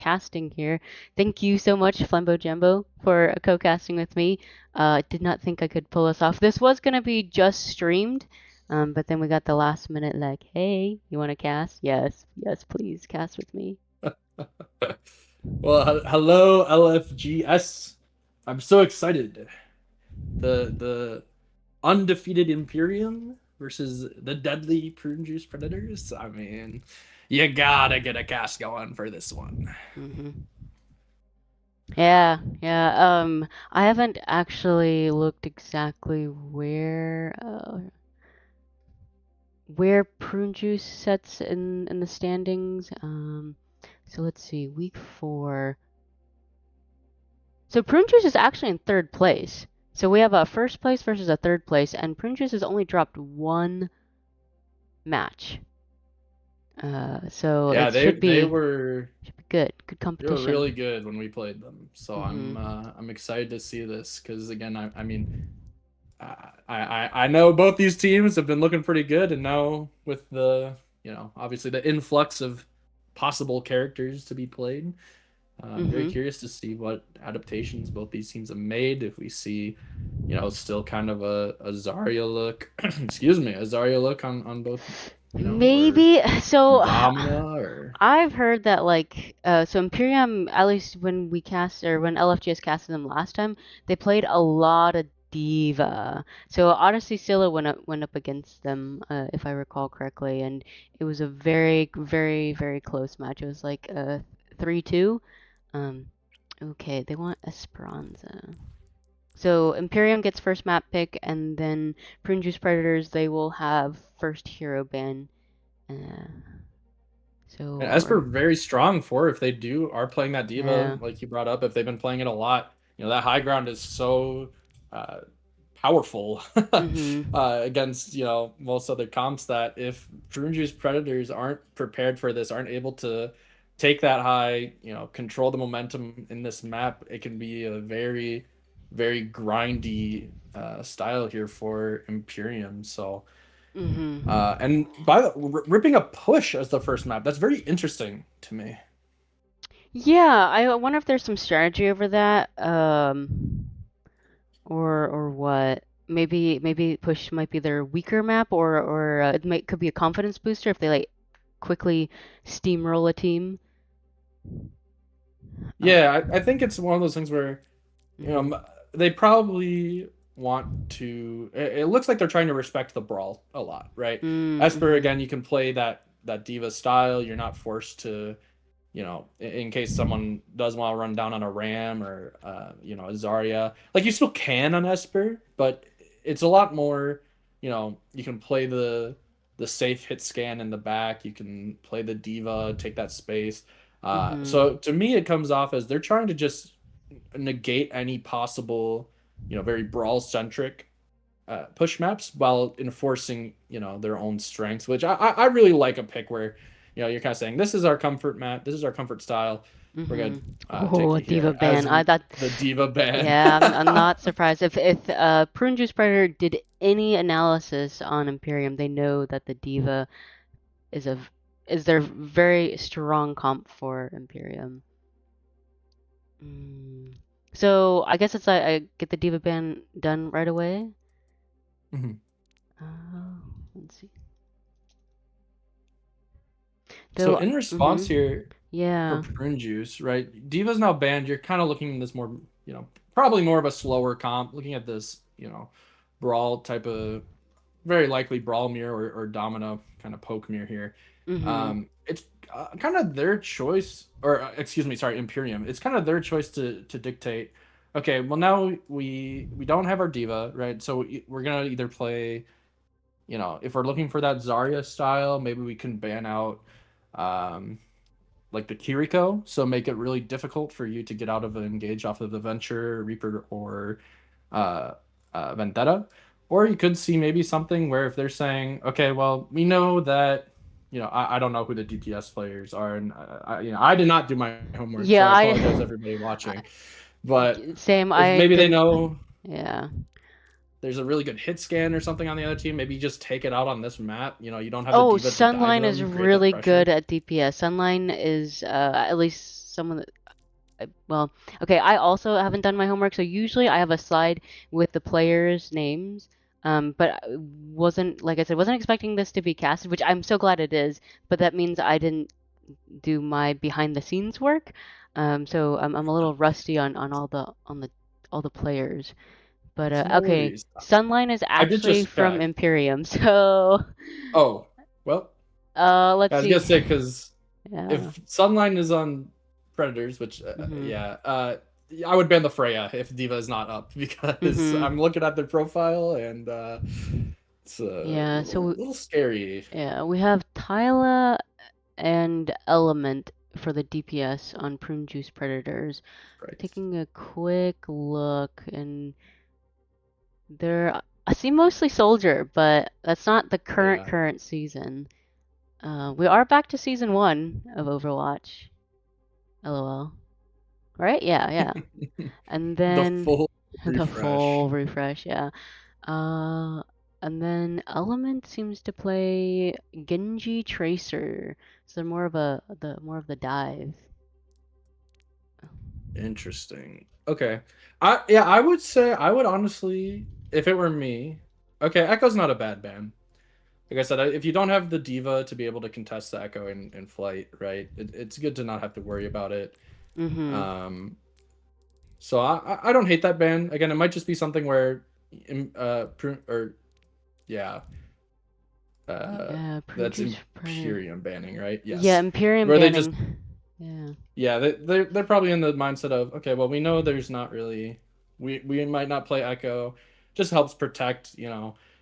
casting here. Thank you so much, Flambo Jumbo, for co-casting with me. Did not think I could pull this off. This was gonna be just streamed, but then we got the last minute like, hey, you want to cast? Yes, yes, please cast with me. Well, hello LFGS. I'm so excited. The undefeated Imperium versus the deadly Prune Juice Predators. I mean, you gotta get a cast going for this one. Hmm. Yeah, yeah. I haven't actually looked exactly where Prune Juice sets in the standings. So let's see, week 4. So Prune Juice is actually in third place. So we have a first place versus a third place, and Prune Juice has only dropped one match. So Yeah, it should be good, good they were really competition. good when we played them. So Hmm. I'm excited to see this because again, I mean, I know both these teams have been looking pretty good, and now with the obviously the influx of possible characters to be played, I'm very Hmm. curious to see what adaptations both these teams have made. If we see, still kind of a Zarya look, excuse me, a Zarya look on both, or Maybe so. Domina, or I've heard that so Imperium, at least when we cast or when LFGS casted them last time, they played a lot of Diva. So Odyssey Scylla went up against them, if I recall correctly, and it was a very very very close match. It was like a 3-2. Um, okay, they want Esperanza. So Imperium gets first map pick, and then Prune Juice Predators they will have first hero ban. Uh, and so Esper very strong for if they are playing that diva yeah. like you brought up. If they've been playing it a lot, that high ground is so uh, powerful Mhm. against most other comps that if Drunju's Predators aren't prepared for this, aren't able to take that high, control the momentum in this map, it can be a very, very grindy style here for Imperium. So, Mhm. and by the ripping a push as the first map, that's very interesting to me. Yeah, I wonder if there's some strategy over that, or what. Maybe push might be their weaker map, or it might could be a confidence booster if they like quickly steamroll a team. Yeah, I think it's one of those things where Mhm. they probably want to. It looks like they're trying to respect the brawl a lot, right? Esper Mhm. again, you can play that diva style. You're not forced to, in case someone does want to run down on a Ram or a Zarya. Like you still can on Esper, but it's a lot more. You can play the safe hit scan in the back. You can play the diva, take that space. Mhm. So to me, it comes off as they're trying to just negate any possible, very brawl centric push maps while enforcing, their own strengths, which I really like a pick where, you're kind of saying, this is our comfort map, this is our comfort style. We're going Mhm. to take Oh, you Diva here ban. as I thought. the Diva ban. Yeah, I'm not surprised if Prune Juice Predator did any analysis on Imperium, they know that the Diva is a is their very strong comp for Imperium. Mm. So I guess it's I get the Diva ban done right away. Mhm. Let's see. So Though, in response mm-hmm. here for Yeah. Prune Juice, right? Diva's now banned. You're kind of looking at this more, probably more of a slower comp, looking at this, brawl type of very likely brawl mirror or domino kind of poke mirror here. Mm-hmm. It's kind of their choice, or excuse me, sorry, Imperium. It's kind of their choice to dictate. Okay, well now we don't have our diva, right? So we're gonna either play, if we're looking for that Zarya style, maybe we can ban out, um, like the Kiriko, so make it really difficult for you to get out of an engage off of the Venture, Reaper, or uh, Vendetta. Or you could see maybe something where if they're saying, okay, well, we know that, I don't know who the DPS players are, and I did not do my homework, so Yeah, I apologize I everybody watching. But same. if I maybe they didn't. know Yeah. there's a really good hit scan or something on the other team, maybe just take it out on this map. You don't have the Oh, diva to dive Sunline is them, create that really good pressure. at DPS. Sunline is at least someone that well, okay, I also haven't done my homework, so usually I have a slide with the players' names. But I wasn't, like I said, wasn't expecting this to be casted, which I'm so glad it is, but that means I didn't do my behind the scenes work. So I'm a little rusty on all the players. But It's no okay, worries. Sunline is I did actually just from check. Imperium, so Oh, well, let's I was gonna see. say because Yeah. if Sunline is on Predators, which Mhm. yeah, I would ban the Freya if Diva is not up because Mhm. I'm looking at their profile and it's a Yeah, little scary. yeah, we have Tyla and Element for the DPS on Prune Juice Predators. Right. Taking a quick look, and I see mostly Soldier, but that's not the current Yeah. current season. We are back to season one of Overwatch. LOL. Right? Yeah, yeah. And The then full the refresh. full refresh, yeah. Uh, and then Element seems to play Genji Tracer. So more of the dive. Interesting. Okay. I would say I would honestly, if it were me, okay, Echo's not a bad ban. Like I said, if you don't have the diva to be able to contest the Echo in flight, right? It's good to not have to worry about it. Mm-hmm. Um, so I don't hate that ban. Again, it might just be something where, or yeah, uh, Yeah, Prune that's Juice Predator. Imperium banning, right? Yeah, Yes, Imperium where they just banning. Yeah. yeah, they're probably in the mindset of okay, well we know there's not really we might not play Echo, just helps protect.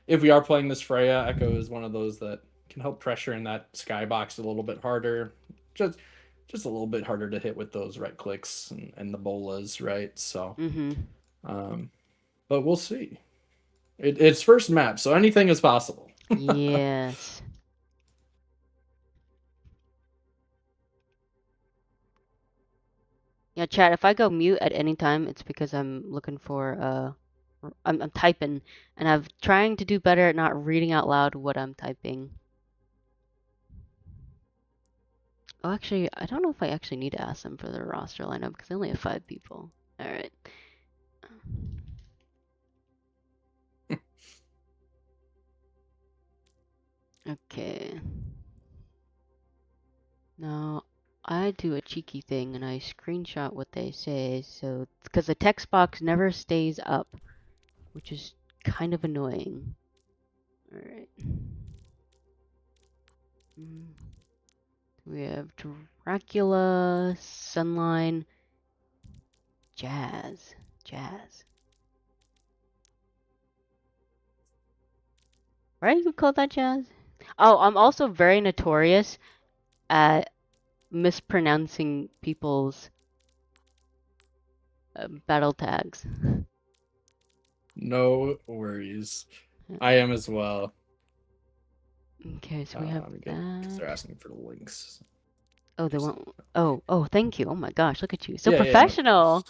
If we are playing this Freya, Echo is one of those that can help pressure in that skybox a little bit harder, just a little bit harder to hit with those right clicks and the bolas, right? So, Mm-hmm. um, but we'll see. It's first map, so anything is possible. Yes. Yeah, chat, if I go mute at any time, it's because I'm looking for I'm typing and I'm trying to do better at not reading out loud what I'm typing. Oh, actually, I don't know if I actually need to ask them for their roster lineup because I only have 5 people. All right. Okay. Now, I do a cheeky thing and I screenshot what they say, so because the text box never stays up, which is kind of annoying. All right. Mm, We have Dracula, Sunline, Jazz. Jazz. Right? You call that Jazz? Oh, I'm also very notorious at mispronouncing people's battle tags. No worries. I am as well. Okay, so we have I'm good because that. they're asking for the links. Oh, they Just want. Oh, thank you. Oh my gosh, look at you. So yeah, yeah, no. professional.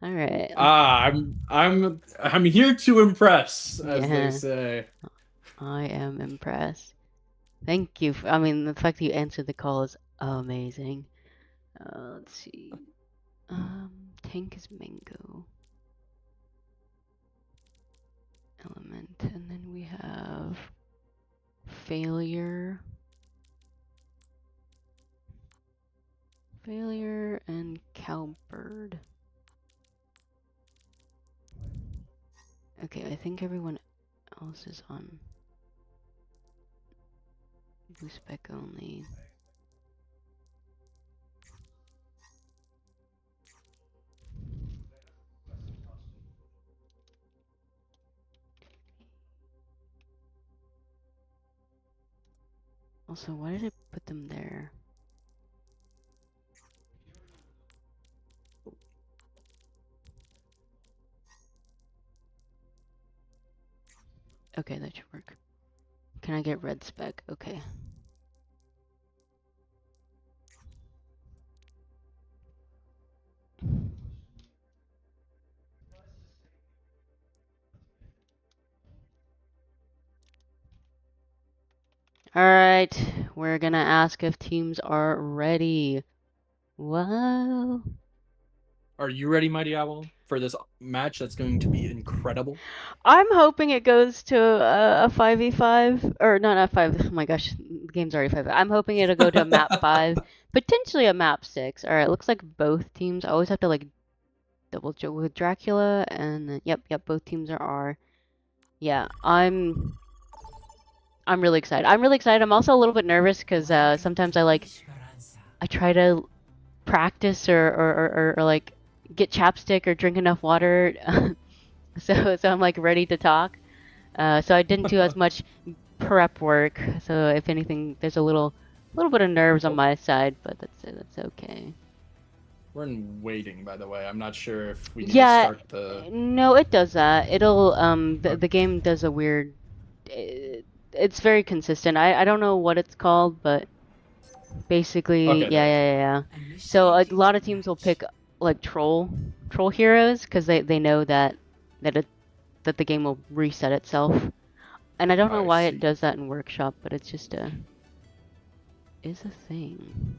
All right. I'm here to impress, as they Yeah, say. I am impressed. Thank you. I mean, the fact that you answered the call is amazing. Let's see. Tank is mango element, and then we have failure, failure, and cowbird. Okay, I think everyone else is on blue spec only. Also, why did I put them there? Okay, that should work. Can I get red spec? Okay. Alright, we're gonna ask if teams are ready. Wow. Are you ready, Mighty Owl, for this match that's going to be incredible? I'm hoping it goes to a 5v5 or not a 5. Oh my gosh, the game's already 5. I'm hoping it'll go to a map 5, potentially a map 6. All right, looks like both teams. I always have to like double check with Dracula and then, yep, both teams are R. Yeah, I'm really excited. I'm really excited. I'm also a little bit nervous because sometimes I try to practice or like get chapstick or drink enough water, so I'm like ready to talk. So I didn't do as much prep work. So if anything, there's a little bit of nerves on Oh, my side, but that's okay. we're in waiting, by the way. I'm not sure if we need to Yeah, start the. no, it does that. It'll Okay. the game does a weird. It's very consistent. I don't know what it's called, but basically, Okay, there. yeah. So a lot of teams will pick like troll heroes because they know that it that the game will reset itself. And I don't know I why it see. does that in workshop, but it's just a is a thing.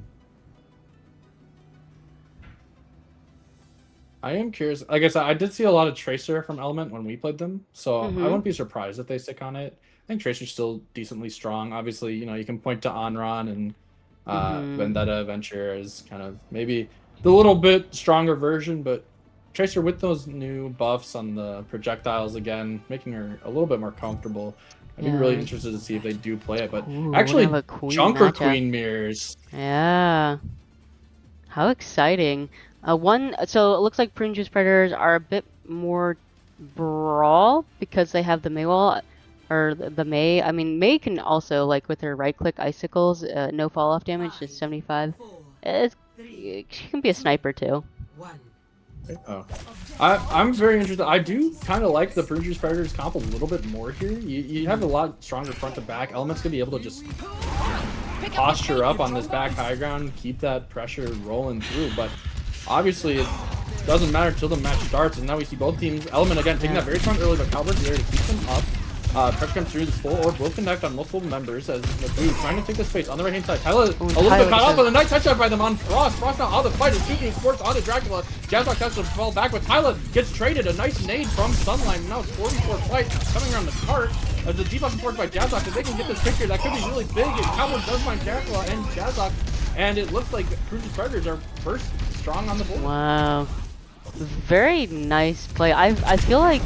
I am curious. Like I said, I did see a lot of Tracer from Element when we played them, so I Mhm. wouldn't be surprised if they stick on it. I think Tracer's still decently strong. Obviously, you can point to Onron and Mhm. Vendetta Adventure as kind of maybe the little bit stronger version, but Tracer with those new buffs on the projectiles again, making her a little bit more comfortable. I'd be really Yeah. interested to see if they do play it, but Ooh, we're gonna have actually, a queen Junker matchup. Queen mirrors. Yeah. How exciting. So it looks like Prune Juice Predators are a bit more brawl because they have the May wall or the May. I mean, May can also like with her right click icicles, no fall off damage, just 75. She can be a sniper too. Oh, I'm very interested. I do kind of like the Prune Predators comp a little bit more here. You have a Mhm. lot stronger front to back. Element's gonna be able to just posture up on this back high ground, keep that pressure rolling through. But obviously, it doesn't matter until the match starts. And now we see both teams. Element again taking Yeah. that very strong early, but Calvert's there to keep them up. Pressure comes through. This full orb will connect on multiple members as Magoo trying to take the space on the right hand side. Tyler Oh, a little bit Tyler caught with up, the but a nice headshot by them on Frost. Frost now out of the fight is shooting sports onto Dracula. Jazzlock has to fall back, but Tyler gets traded. A nice nade from Sunlight. Now it's 44 fight coming around the cart as the debuff supported by Jazzlock. If they can get this picture, that could be really big. And Cowboy does find Dracula and Jazzlock, and it looks like Cruise's Predators are first strong on the board. Wow. Very nice play. I feel like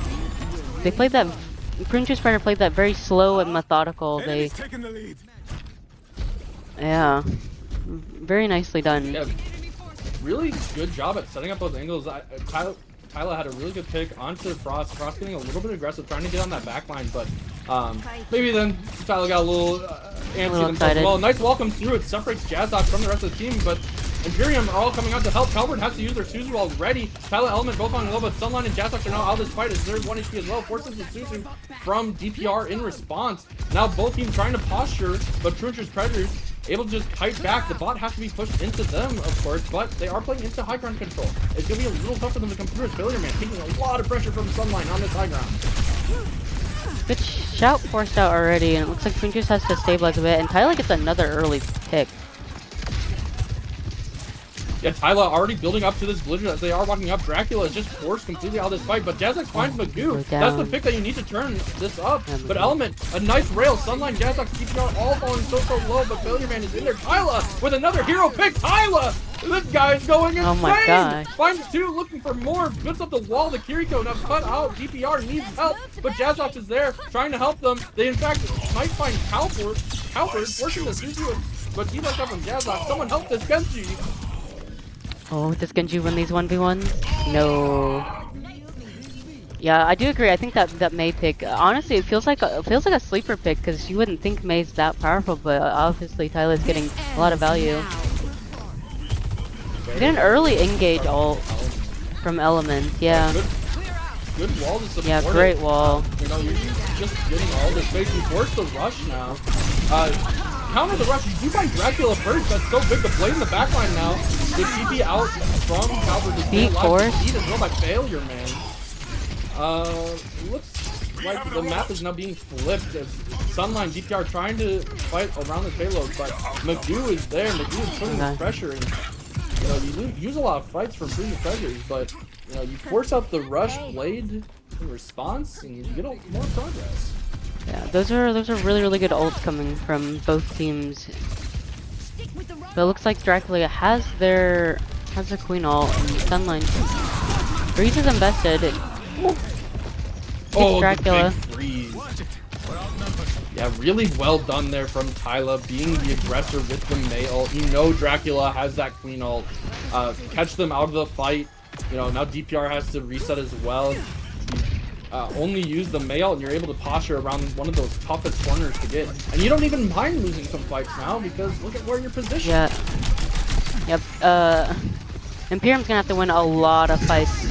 they played that. Prune Spreader played that very slow and methodical. Yeah, very nicely done. Yeah, really good job at setting up those angles. Tyler had a really good pick onto Frost. Frost getting a little bit aggressive, trying to get on that back line, but maybe then Tyler got a little A antsy little themselves as excited. well. Nice welcome through. It separates Jazzdoc from the rest of the team, but Imperium are all coming out to help. Calvert has to use their Suzu already. Tyler Element both on low, but Sunline and Jazzdoc are now out of this fight as there's 1 HP as well. Forces the Suzu from DPR in response. Now both teams trying to posture, but Truncher's Predators able to just kite back. The bot has to be pushed into them, of course, but they are playing into high ground control. It's going to be a little tough for them to come through as Failure Man taking a lot of pressure from Sunline on this high ground. Good shout forced out already, and it looks like Twinkies has to stabilize a bit, and Tyler gets another early pick. Yeah, Tyler already building up to this blizzard as they are walking up. Dracula is just forced completely out of this fight, but Jazzak finds Magoo. That's the pick that you need to turn this up. Yeah, But Magoo. Element, a nice rail. Sunline, Jazzak keeping out all falling so low, but Failure Man is in there. Tyler with another hero pick. Tyler! This guy is going insane! Oh my gosh. Finds two, looking for more. Builds up the wall. The Kiriko now cut out. DPR needs help, but Jazzak is there trying to help them. They, in fact, might find Cowford forcing the Suzu, but he left up from Jazzak. Someone help this Genji! Oh, does Genji win these 1v1s? No. Yeah, I do agree. I think that Mei pick, honestly, it feels like a sleeper pick because you wouldn't think Mei's that powerful, but obviously Tyler's getting a lot of value. Get an early engage ult from Element, yeah. Good wall to support. Yeah, great wall. You're just getting all this space. You force the rush now. Counter the rush. You do find Dracula first. That's so big. The blade in the backline now. The TP out from Calvert. Beat force. Beat as well by Failure Man. Looks like the map is now being flipped as Sunline DPR trying to fight around the payload, but Magoo is there. Magoo is putting the pressure in. you know, you use a lot of fights from Prune Treasures, but you know, you force out the rush blade in response, and you get more progress. Yeah, those are really good ults coming from both teams. But it looks like Dracula has their Queen ult and Sunline. Freeze is invested. Oh, Dracula. the big freeze. Yeah, really well done there from Tyla, being the aggressor with the Mei ult. You know Dracula has that Queen ult. Catch them out of the fight. You know, now DPR has to reset as well. You, only use the Mei ult and you're able to posture around one of those toughest corners to get. And you don't even mind losing some fights now because look at where you're positioned. Yeah. Yep. Imperium's gonna have to win a lot of fights.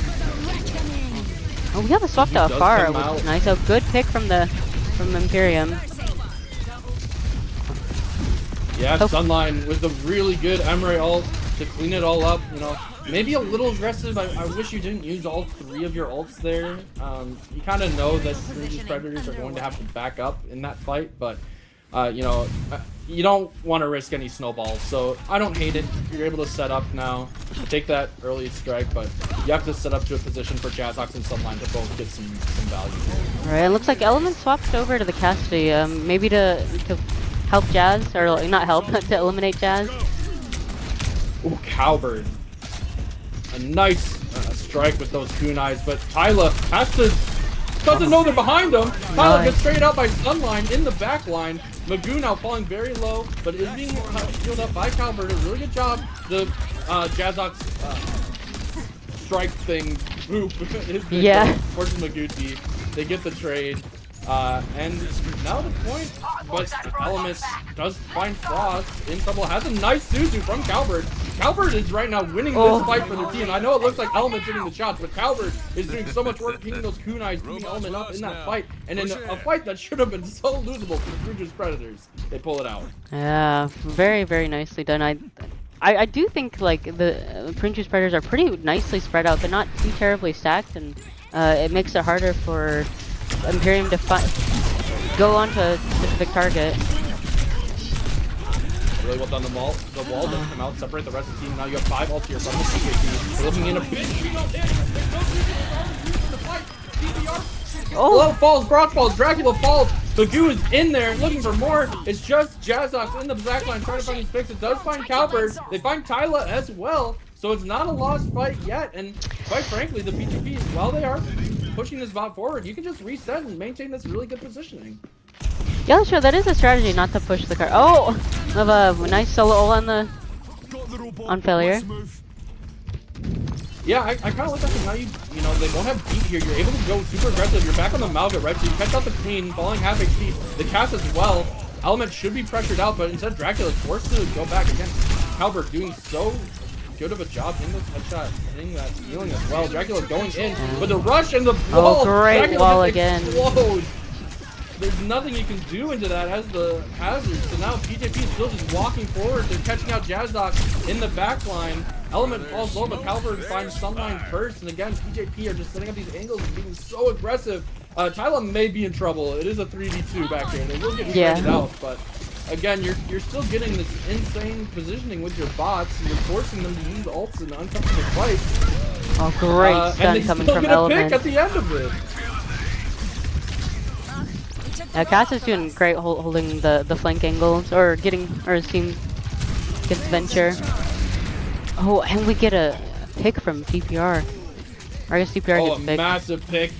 Oh, we have a swap to Afar, which is nice. A good pick from Imperium. Yeah, Sunline with a really good Emery ult to clean it all up. You know, maybe a little aggressive. I wish you didn't use all 3 of your ults there. You kind of know that Prune's Predators are going to have to back up in that fight, but you know, you don't want to risk any snowballs. So I don't hate it. You're able to set up now, take that early strike, but you have to set up to a position for Jazzox and Sunline to both get some value. All right, it looks like Element swapped over to the Cassidy, maybe to help Jazz, or not help, to eliminate Jazz. Ooh, Cowbird. A nice strike with those kunais, but Tyla doesn't know they're behind him. Tyla gets straight out by Sunline in the back line. Magoo now falling very low, but is being healed up by Cowbird. A really good job. The Jazzox strike thing, boop, is forces Magoo deep. They get the trade. And now the point, but Element does find Frost in trouble. Has a nice Suzu from Cowbird. Cowbird is right now winning this fight for the team. I know it looks like Element's hitting the shots, but Cowbird is doing so much work picking those kunais, keeping Element up in that fight. And in a fight that should have been so losable for the Prune's Predators, they pull it out. Yeah, very nicely done. I do think like the Prune's Predators are pretty nicely spread out. They're not too terribly stacked, and it makes it harder for Imperium to go onto a specific target. Really well done. The wall doesn't come out, separate the rest of the team. Now you have 5 ults here from the CKT. We're looking in a big Blow falls, Brock falls, Dracula falls. Magoo is in there looking for more. It's just Jazzox in the backline trying to find these picks. It does find Cowbird. They find Tyla as well. So it's not a lost fight yet. And quite frankly, the PGPs, while they are pushing this bot forward, you can just reset and maintain this really good positioning. Yeah, sure, that is a strategy not to push the car. Oh! We have a nice solo ult on failure. Yeah, I kind of like that because now you know, they won't have beat here. You're able to go super aggressive. You're back on the Malga, right? So you catch out the Queen, falling half HP. The cast as well. Element should be pressured out, but instead Dracula is forced to go back again. Cowbird doing so good of a job in this headshot, hitting that healing as well. Dracula going in with the rush and the wall. Oh, great Dracula wall just again. Explodes. There's nothing you can do into that as the hazard. So now PJP is still just walking forward. They're catching out Jazzox in the back line. Element falls low, but Cowbird finds Sunline first. And again, PJP are just setting up these angles and being so aggressive. Tyla may be in trouble. It is a 3v2 back here. They will get traded out, but again, you're still getting this insane positioning with your bots. You're forcing them to use ults in uncomfortable fights. Oh, great stun coming from Element. Pick at the end of it. Cass is doing great holding the flank angles, or his team gets Venture. Oh, and we get a pick from DPR. Or I guess DPR gets picked. Oh, massive pick.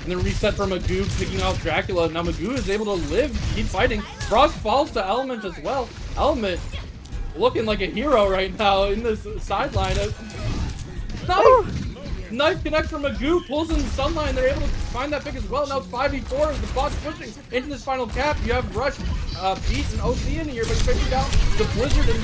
And then reset for Magoo, picking off Dracula. Now Magoo is able to live, keep fighting. Frost falls to Element as well. Element looking like a hero right now in this sideline. Nice connect from Magoo, pulls in the Sunline. They're able to find that pick as well. Now it's 5v4 as the bot's pushing into this final cap. You have Rush, Beat, and OC in here, but you're facing down the Blizzard, and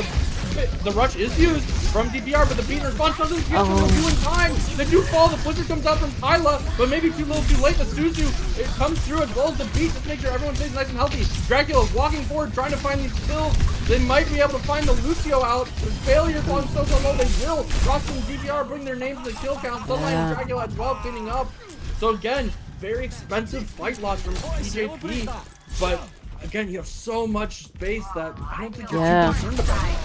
the Rush is used from DPR, but the Beat in response doesn't get to Magoo in time. They do fall. The Blizzard comes out from Tyla, but maybe too little too late. The Suzu, it comes through as well as the Beat to make sure everyone stays nice and healthy. Dracula walking forward, trying to find these kills. They might be able to find the Lucio out. With failure falling so low, they will. Ross and DPR bring their names to the kill count. Sunlight and Dracula as well cleaning up. So again, very expensive fight loss from PJP. But again, you have so much space that I don't think you're too concerned about it.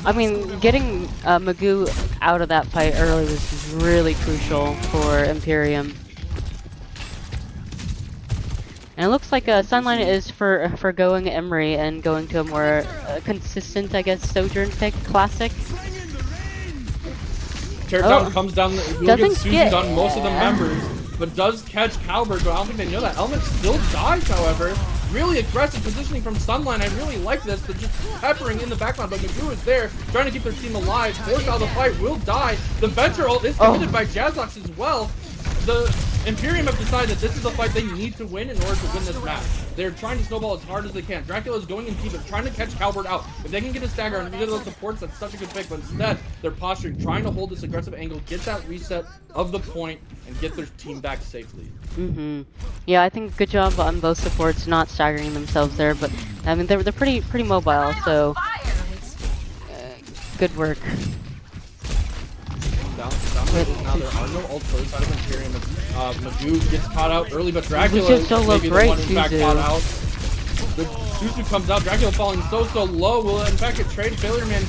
I mean, getting Magoo out of that fight early was really crucial for Imperium. And it looks like Sunline is for going Emery and going to a more consistent, I guess, Sojourn pick, classic. Teardown Oh, comes down, will get doesn't Suzu'd get. on most of the members, but does catch Calvert, but I don't think they know that. Element still dies, however. Really aggressive positioning from Sunline. I really like this. They're just peppering in the backline, but Magoo is there, trying to keep their team alive. Forced out of the fight, will die. The Venture ult is committed by Jazzox as well. The Imperium have decided that this is a fight they need to win in order to win this match. They're trying to snowball as hard as they can. Dracula is going in deep, trying to catch Calvert out. If they can get a stagger and get those supports, that's such a good pick. But instead, they're posturing, trying to hold this aggressive angle, get that reset of the point, and get their team back safely. Yeah, I think good job on both supports not staggering themselves there, but I mean they're pretty mobile, so good work. Down now there are no ults for the side of Imperium. Magoo gets caught out early, but Dracula is maybe the one in fact caught out. The Suzu comes out, Dracula falling so low, will in fact get traded. Failure Man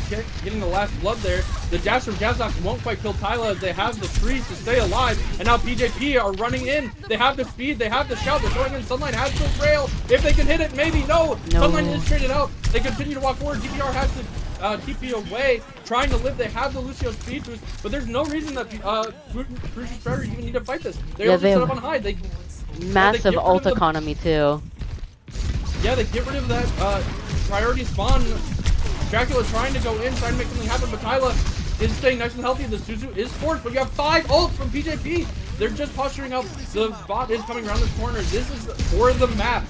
getting the last blood there. The dash from Jazzox won't quite kill Tyla as they have the freeze to stay alive, and now PJP are running in. They have the speed, they have the shout, they're throwing in. Sunlight has the rail. If they can hit it, maybe. No. Sunlight is traded out. They continue to walk forward. DPR has to TP away, trying to live. They have the Lucio speed boost, but there's no reason that Crucius Predator even need to fight this. They're able to set up on high. They massive ult economy too. Yeah, they get rid of that priority spawn. Dracula trying to go in, trying to make something happen, but Tyla is staying nice and healthy. The Suzu is forced, but you have 5 ults from PJP. They're just posturing up. The bot is coming around this corner. This is for the map.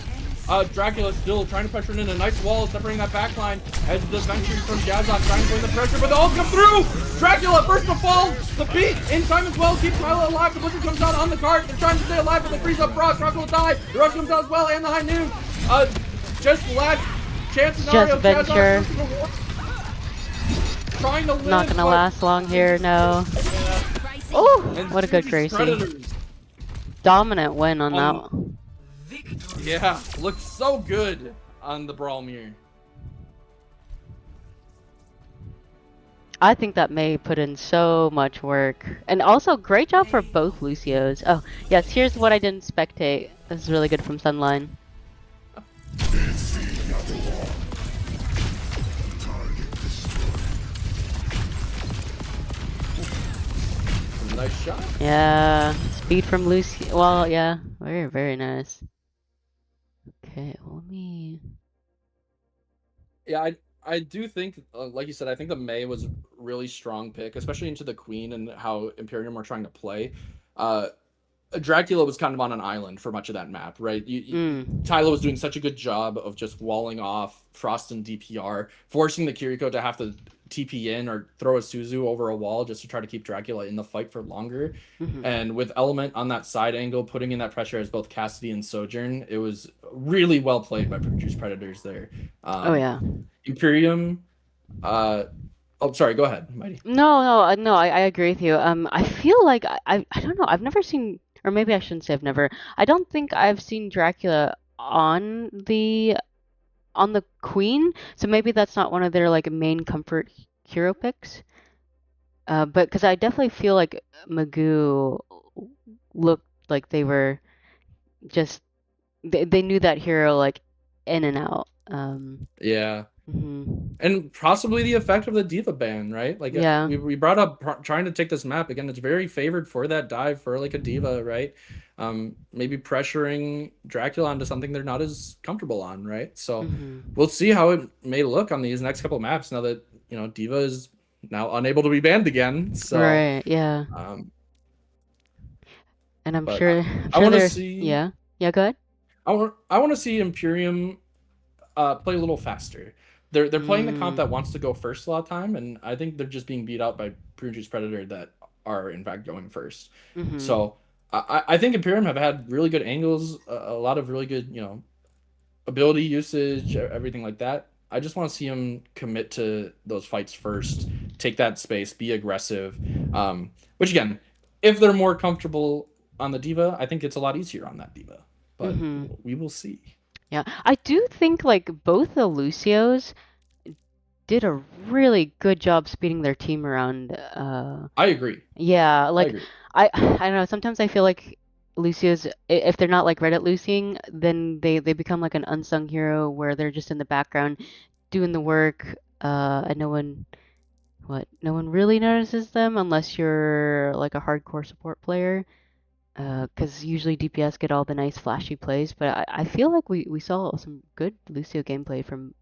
Dracula still trying to pressure in a nice wall, separating that backline as the Venture from Jazzox trying to bring the pressure, but the ult comes through! Dracula first to fall, the beat in time as well, keeps Tyla alive, the Blizzard comes out on the cart, they're trying to stay alive, but they freeze up Frost, Dracula will die, the rush comes out as well, and the high noon. Just last chance scenario. Just Venture. Trying to live, not gonna last long here, no. Yeah. Oh, what a good Gracie. Dominant win on that one. Yeah, looks so good on the Brawl Mirror. I think that May put in so much work. And also, great job for both Lucios. Oh, yes, here's what I didn't spectate. This is really good from Sunline. Nice shot. Yeah, speed from Lucio. Well, yeah, very nice. Okay, let me. Yeah, I do think, like you said, I think the May was a really strong pick, especially into the Queen and how Imperium were trying to play. Dracula was kind of on an island for much of that map, right? Tyler was doing such a good job of just walling off Frost and DPR, forcing the Kiriko to have to TP in or throw a Suzu over a wall just to try to keep Dracula in the fight for longer. And with Element on that side angle, putting in that pressure as both Cassidy and Sojourn, it was really well played by Produce Predators there. Oh, yeah. Imperium, oh, sorry, go ahead, Mighty. No, I agree with you. I feel like I don't know. I've never seen, or maybe I shouldn't say I've never. I don't think I've seen Dracula on the Queen, so maybe that's not one of their like main comfort hero picks. But because I definitely feel like Magoo looked like they were just they knew that hero like in and out. Yeah. And possibly the effect of the Diva ban, right? Like, yeah, we brought up trying to take this map again. It's very favored for that dive for like a Diva, right? Maybe pressuring Dracula onto something they're not as comfortable on, right? So we'll see how it may look on these next couple maps now that Diva is now unable to be banned again. So right, yeah. And I'm sure I want to see. Yeah, go ahead. I want to see Imperium play a little faster. They're playing the comp that wants to go first a lot of time, and I think they're just being beat out by Prune Predator that are in fact going first. So I think Imperium have had really good angles, a lot of really good ability usage, everything like that. I just want to see them commit to those fights first, take that space, be aggressive. Which again, if they're more comfortable on the Diva, I think it's a lot easier on that Diva. But we will see. Yeah, I do think like both the Lucios did a really good job speeding their team around. I agree. Yeah, I like agree. I don't know, sometimes I feel like Lucio's if they're not like Reddit Lucying, then they become like an unsung hero where they're just in the background doing the work, and no one really notices them unless you're like a hardcore support player. 'Cause usually DPS get all the nice flashy plays, but I feel like we saw some good Lucio gameplay from.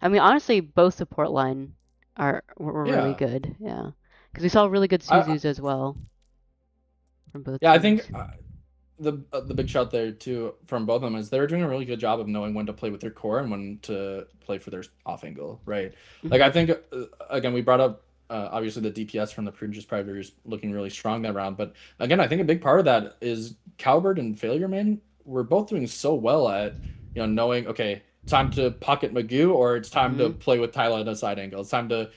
I mean, honestly, both support line were really Yeah. good. Yeah, because we saw really good I Suzus as well from both yeah, I think teams. the big shout there too from both of them is they're doing a really good job of knowing when to play with their core and when to play for their off angle, right? Like I Mhm. think again we brought up obviously the DPS from the Prune Predators looking really strong that round, but again I think a big part of that is Cowbird and Failure Man were both doing so well at knowing okay time to pocket Magoo or it's time to Mhm. play with Tyler at a side angle. It's time to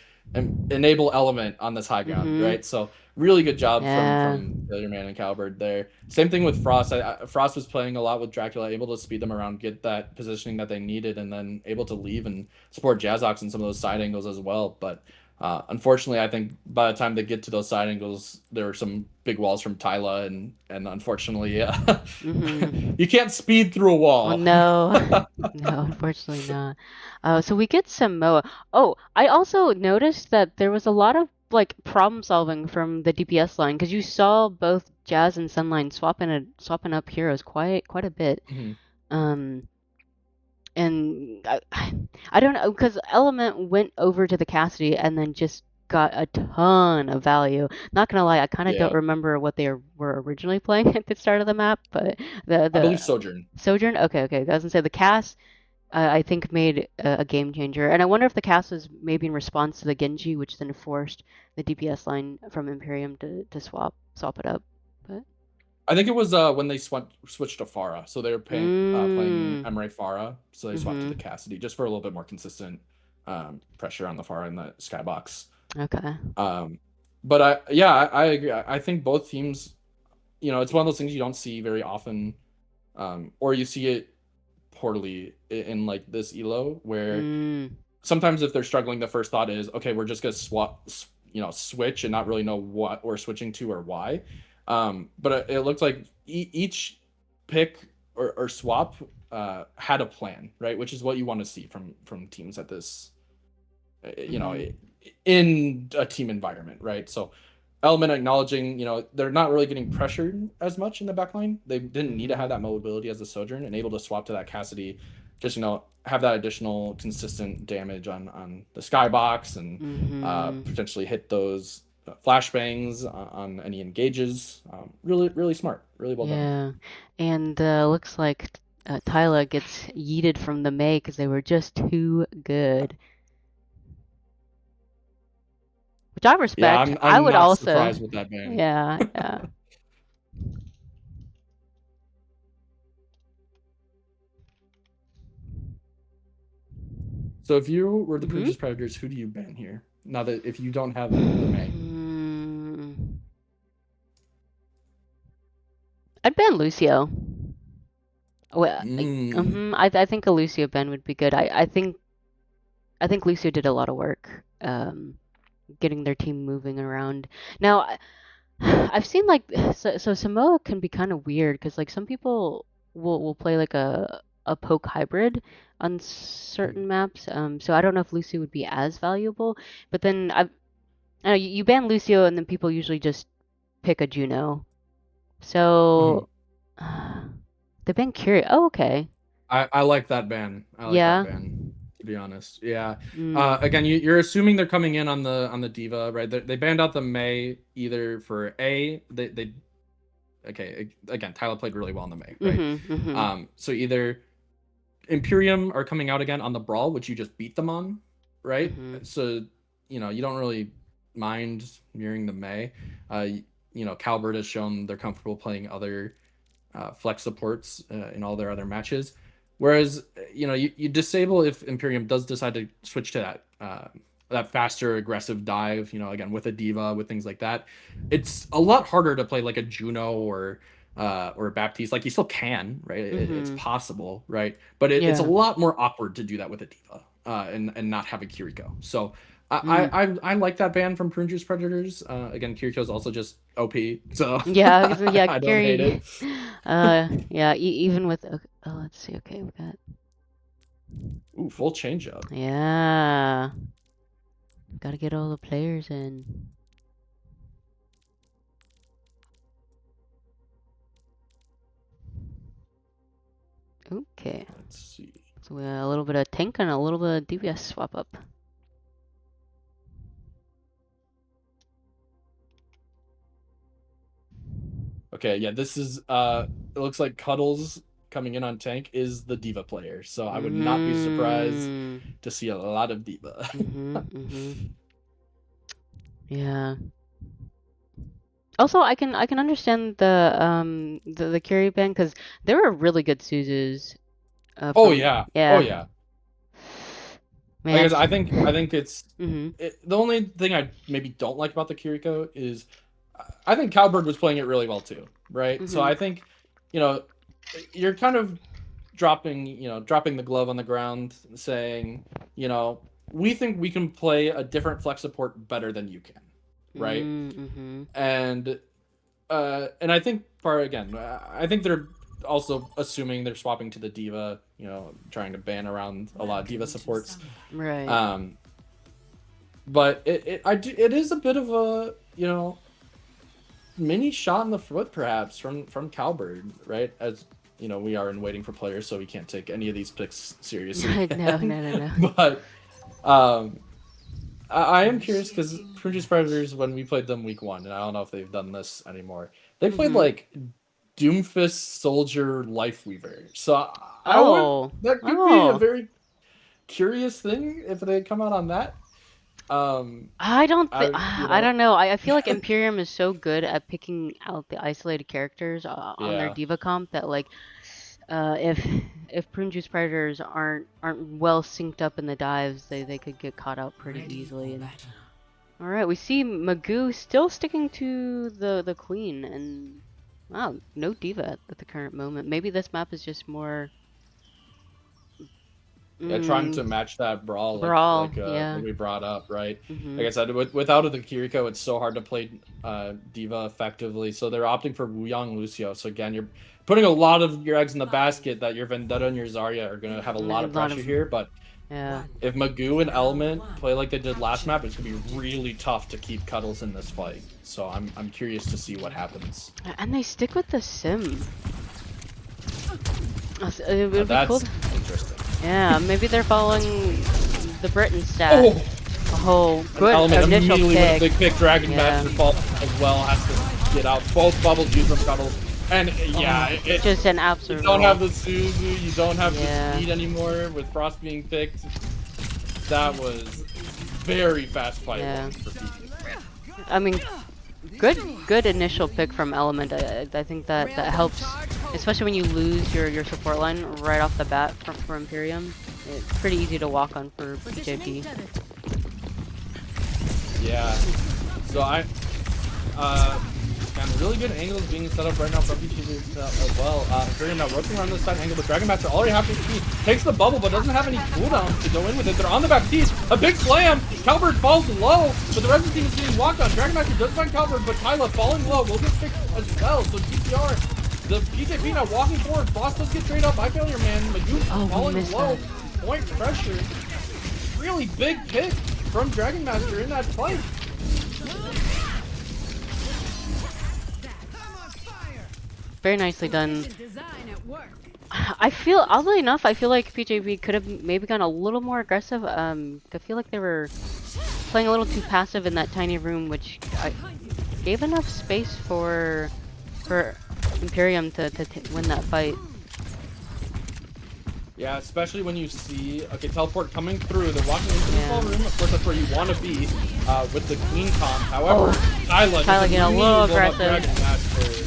enable Element on this high ground, Mhm. right? So really good job Yeah. from Failure Man and Cowbird there. Same thing with Frost. Frost was playing a lot with Dracula, able to speed them around, get that positioning that they needed, and then able to leave and support Jazzox in some of those side angles as well. But unfortunately, I think by the time they get to those side angles, there were some big walls from Tyla, and unfortunately, Mhm. you can't speed through a Well, wall. no, no, unfortunately not. So we get some Moa. Oh, I also noticed that there was a lot of like problem solving from the DPS line because you saw both Jazz and Sunline swapping up heroes quite a bit. Mhm. Um, and I don't know because Element went over to the Cassidy and then just got a ton of value. Not gonna lie, I kind of don't Yeah, remember what they were originally playing at the start of the map, but I the believe Sojourn. Sojourn. Okay. I was gonna say the cast. I think made a game changer, and I wonder if the cast was maybe in response to the Genji, which then forced the DPS line from Imperium to swap it up. But I think it was when they switched to Pharah, so they were playing mm, Emre Pharah, so they swapped to the mm-hmm. Cassidy just for a little bit more consistent pressure on the Pharah in the skybox. Okay. Um, but I agree. I think both teams, it's one of those things you don't see very often, or you see it poorly in like this elo where Mm, sometimes if they're struggling, the first thought is, okay, we're just gonna switch and not really know what we're switching to or why. But it looks like each pick or swap had a plan, right? Which is what you want to see from teams at this, mm-hmm. in a team environment, right? So Element acknowledging, they're not really getting pressured as much in the backline. They didn't need to have Mm-hmm. that mobility as a Sojourn and able to swap to that Cassidy, just have that additional consistent damage on the skybox and Mm-hmm. potentially hit those flashbangs on any engages. Really, really smart. Really well done. Yeah, and looks like Tyla gets yeeted from the May because they were just too good, which I Yeah, respect. I I'm would not also, surprised with that ban. yeah. So if you were the Mm-hmm. Purchase Predators, who do you ban here? Now that if you don't have the May. Hmm. I'd ban Lucio. Well, Mm. I think a Lucio ban would be good. I think Lucio did a lot of work, getting their team moving around. Now, I've seen like so Samoa can be kind of weird because like some people will play like a poke hybrid on certain maps. So I don't know if Lucio would be as valuable. But then I know you ban Lucio and then people usually just pick a Juno. Mhm. So they've been curious. Oh, okay. I like that ban. I like that Yeah. ban. To be honest, yeah. Again, Mm. you're assuming they're coming in on the diva, right? They banned out the May either for they okay again. Tyler played really well in the May, right? Mhm. Mhm. So either Imperium are coming out again on the brawl, which you just beat them on, right? Mhm. So you don't really mind mirroring the May. Uh, Calvert has shown they're comfortable playing other flex supports in all their other matches. Whereas, you disable if Imperium does decide to switch to that faster aggressive dive, again with a diva with things like that. It's a lot harder to play like a Juno or a Baptiste. Like you still can, right? It's Mhm. possible, right? But it's a Yeah. lot more awkward to do that with a diva. and not have a Kiriko. So I, Mm. I like that ban from Prune Juice Predators. Again, Kiriko is also just OP, so Yeah, yeah, I don't hate it. Gary. Yeah, even with let's see. Okay, we got Ooh, full change up. yeah. Got to get all the players in. Okay. Let's see. So we got a little bit of tank and a little bit of DPS swap up. Okay, yeah, this is it looks like Cuddles coming in on tank is the Diva player. So I would not be surprised Mm. to see a lot of Diva. Yeah. Also, I can understand the carry ban because there were really good Suzus Oh from yeah. Oh yeah. yeah. Like Man. I think it's Mhm. the only thing I maybe don't like about the Kiriko is I think Cowbird was playing it really well too, right? So Mhm. I think, you know, you're kind of dropping the glove on the ground, saying, we think we can play a different flex support better than you can, right? Mhm. And I think I think they're also assuming they're swapping to the Diva, trying to ban around a lot of Diva supports. Right. Um, but it is a bit of a mini shot in the foot perhaps from Cowbird, right? As we are in waiting for players, so we can't take any of these picks seriously. No, no, no, no. But um, I am curious because Produce Predators, when we played them week 1, and I don't know if they've done this anymore, they played Mhm. like Doomfist Soldier Lifeweaver. So I would Oh. that could be a Oh. very curious thing if they come out on that. I don't think I I don't know. I feel like Imperium is so good at picking out the isolated characters on their yeah. diva comp that like if Prune Juice Predators aren't well synced up in the dives, they could get caught out pretty easily. And all right, we see Magoo still sticking to the queen, and wow, no diva at the current moment. Maybe this map is just more Yeah, trying mm, to match that brawl brawl. Yeah. like we brought up, right? Like Mhm. I said, without the Kiriko, it's so hard to play Diva effectively. So they're opting for Wuyang Lucio. So again, you're putting a lot of your eggs in the basket that your Vendetta and your Zarya are gonna have a lot A of lot pressure of here. But yeah. if Magoo and Element play like they did last map, it's gonna be really tough to keep Cuddles in this fight. So I'm curious to see what happens. And they stick with the sim. It would be cool. That's interesting. Yeah, maybe they're following the Britain stat. Oh, Oh, an good Element initial immediately with a pick. big pick. Dragon Yeah. Master fall as well, has to get out. Both bubbles used from Cuddles. And yeah, Oh, just an you absolute don't roll. have the Suzu, you don't have Yeah. the speed anymore with Frost being picked. That was very fast fight Yeah. for PG. I mean, good initial pick from Element. I think that helps, especially when you lose your support line right off the bat from Imperium. It's pretty easy to walk on for PJP. Yeah. So really good angles being set up right now from PG as well. Imperium now rotating around this side angle, but Dragon Master already half HP. Takes the bubble, but doesn't have any cooldowns to go in with it. They're on the back piece. A big slam. Cowbird falls low, but the rest of the team is getting walked on. Dragon Master does find Cowbird, but Kyla falling low will get picked as well. So GTR, the PJP now walking forward. Frost does get straight up by Failure Man. Magoo falling low. That. Point pressure. Really big pick from Dragon Master in that fight. Very nicely done. I feel, oddly enough, I feel like PJB could have maybe gone a little more aggressive. I feel like they were playing a little too passive in that tiny room, which gave enough space for Imperium to win that fight. Yeah, especially when you see, teleport coming through. They're walking into the small room. Of course, that's where you want to be with the Queen comp. However, Kyla getting a little aggressive. Dragon Master.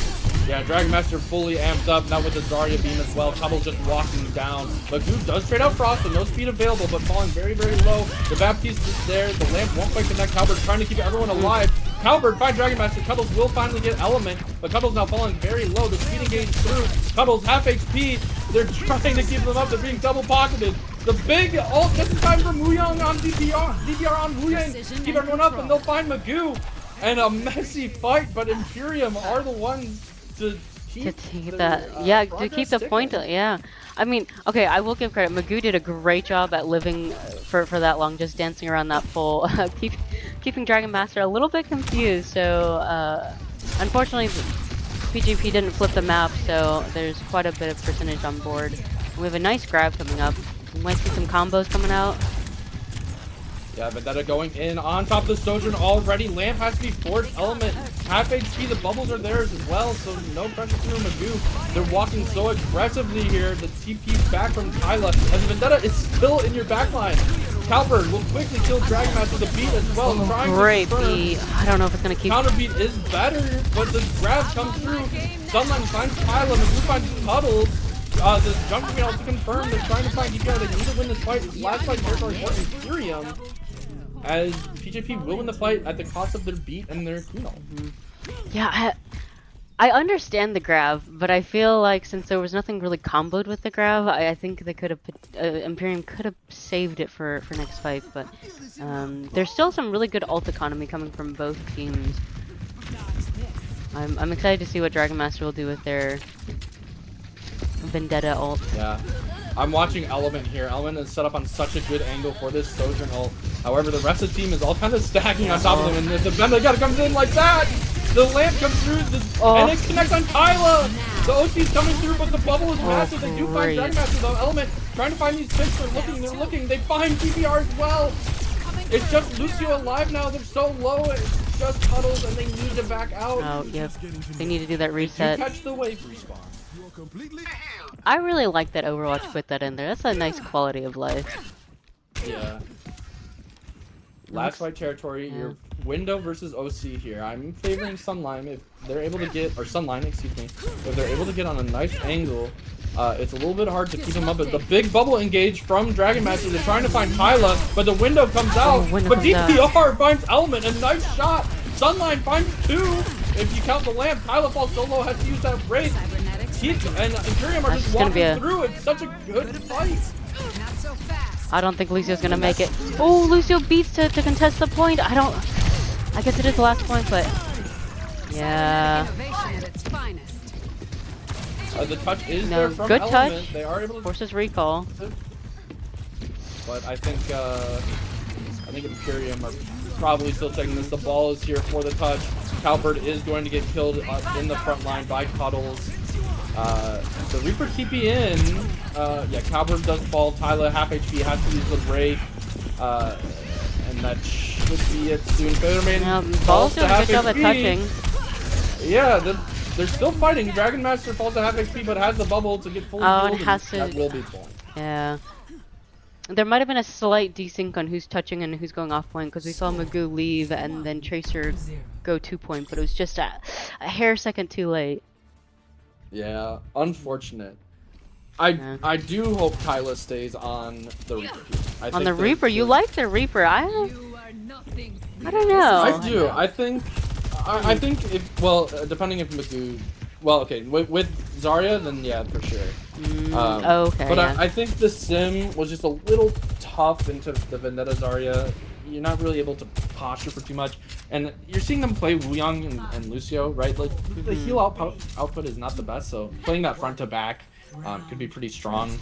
Yeah, Dragon Master fully amped up, now with the Zarya beam as well. Trouble just walking down. Magoo does trade out Frost, and no speed available, but falling very, very low. The Baptiste is there. The lamp won't quite connect. Cowbird trying to keep everyone alive. Cowbird find Dragon Master. Cuddles will finally get Element, but Cuddles now falling very low. The speed engage through. Cuddles half HP. They're trying to keep them up. They're being double pocketed. The big ult just in time for Wuyang on DPR on Wuyang. Keep everyone up and they'll find Magoo. And a messy fight, but Imperium are the ones to keep to keep the point. Yeah, I mean, okay, I will give credit. Magoo did a great job at living for that long, just dancing around that pole, keeping Dragon Master a little bit confused. So unfortunately, PGP didn't flip the map, so there's quite a bit of percentage on board. We have a nice grab coming up. We might see some combos coming out. Yeah, Vendetta going in on top of the Sojourn already. Lamp has to be forced. Element, half HP. The bubbles are theirs as well, so no pressure through Magoo. They're walking so aggressively here. The TP back from Kyla. And Vendetta is still in your backline. Calvert will quickly kill Dragon Master with a beat as well. Great beat. I don't know if it's going to keep... Counter beat is better, but the grab comes through. Sunline finds Kyla. Magoo finds Puddles. The jump being able to confirm they're trying to find DPR. They need to win this fight. Last fight territory for Imperium. As PJP will win the fight at the cost of their beat and their Kuno. Yeah, I understand the grab, but I feel like since there was nothing really comboed with the grab, I think they could have Imperium could have saved it for next fight. But there's still some really good ult economy coming from both teams. I'm excited to see what Dragon Master will do with their Vendetta ult. Yeah. I'm watching Element here. Element is set up on such a good angle for this Sojourn ult. However, the rest of the team is all kind of stacking on top of them, and the Vendetta comes in like that! The lamp comes through, and it connects on Kyla! The OC's coming through, but the bubble is massive. They do find Dragon Master though. Element trying to find these picks. They're looking. They find TPR as well! It's just Lucio alive now. They're so low. It's just Puddles, and they need to back out. Oh, yep. They need to do that reset. You catch the wave respawn. I really like that Overwatch put that in there. That's a nice quality of life. Yeah. Last fight territory, your window versus OC here. I'm favoring Sunline if they're able to get, or Sunline, excuse me, if they're able to get on a nice angle. It's a little bit hard to keep them up, but the big bubble engage from Dragon Master. They're trying to find Kyla, but the window comes out. But DPR finds Element, a nice shot. Sunline finds two. If you count the lamp, Kyla falls so low, has to use that Wraith. And Imperium are just walking through. It's such a good fight. I don't think Lucio's gonna make it. Oh, Lucio beats to contest the point. I guess it is the last point, but yeah. The touch is there from good Element. touch. They are able to forces recall. But I think Imperium are probably still taking this. The ball is here for the touch. Calvert is going to get killed in the front line by Puddles. The Reaper TP in. Yeah, Calvert does fall. Tyler half HP has to use the Wraith. And that should be it soon. Featherman falls doing a good job at touching. Yeah, they're still fighting. Dragon Master falls to half HP but has the bubble to get fully healed. It has to. That will be point. Yeah. There might have been a slight desync on who's touching and who's going off point because we saw Magoo leave and then Tracer go 2 point, but it was just a hair second too late. Yeah, unfortunate. I do hope Kyla stays on the Reaper. On the Reaper? You like the Reaper? I don't know. I do. I think if, well, depending if Magoo, well, okay, with Zarya, then yeah, for sure. Okay. But yeah. I think the sim was just a little tough into the Vendetta Zarya. You're not really able to posture for too much, and you're seeing them play Wuyang and Lucio, right? Like the heal output is not the best, so playing that front to back could be pretty strong.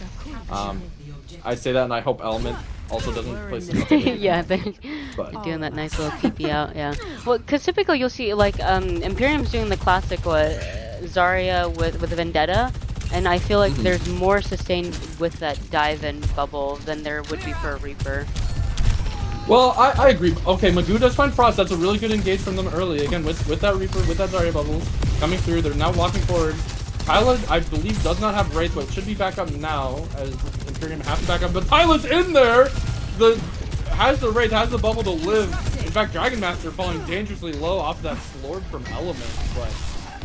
I say that, and I hope Element also doesn't play some. Yeah, but doing that nice little TP out. Yeah. Well, because typically you'll see like Imperium's doing the classic Zarya with the Vendetta. And I feel like there's more sustained with that dive-in bubble than there would be for a Reaper. Well, I agree. Okay, Magoo does find Frost. That's a really good engage from them early. Again, with that Reaper, with that Zarya bubbles coming through. They're now walking forward. Tyla, I believe, does not have Wraith, but should be back up now, as Imperium has to back up. But Tyla's in there! Has the Wraith, has the bubble to live. In fact, Dragon Master falling dangerously low off that Slord from Element, but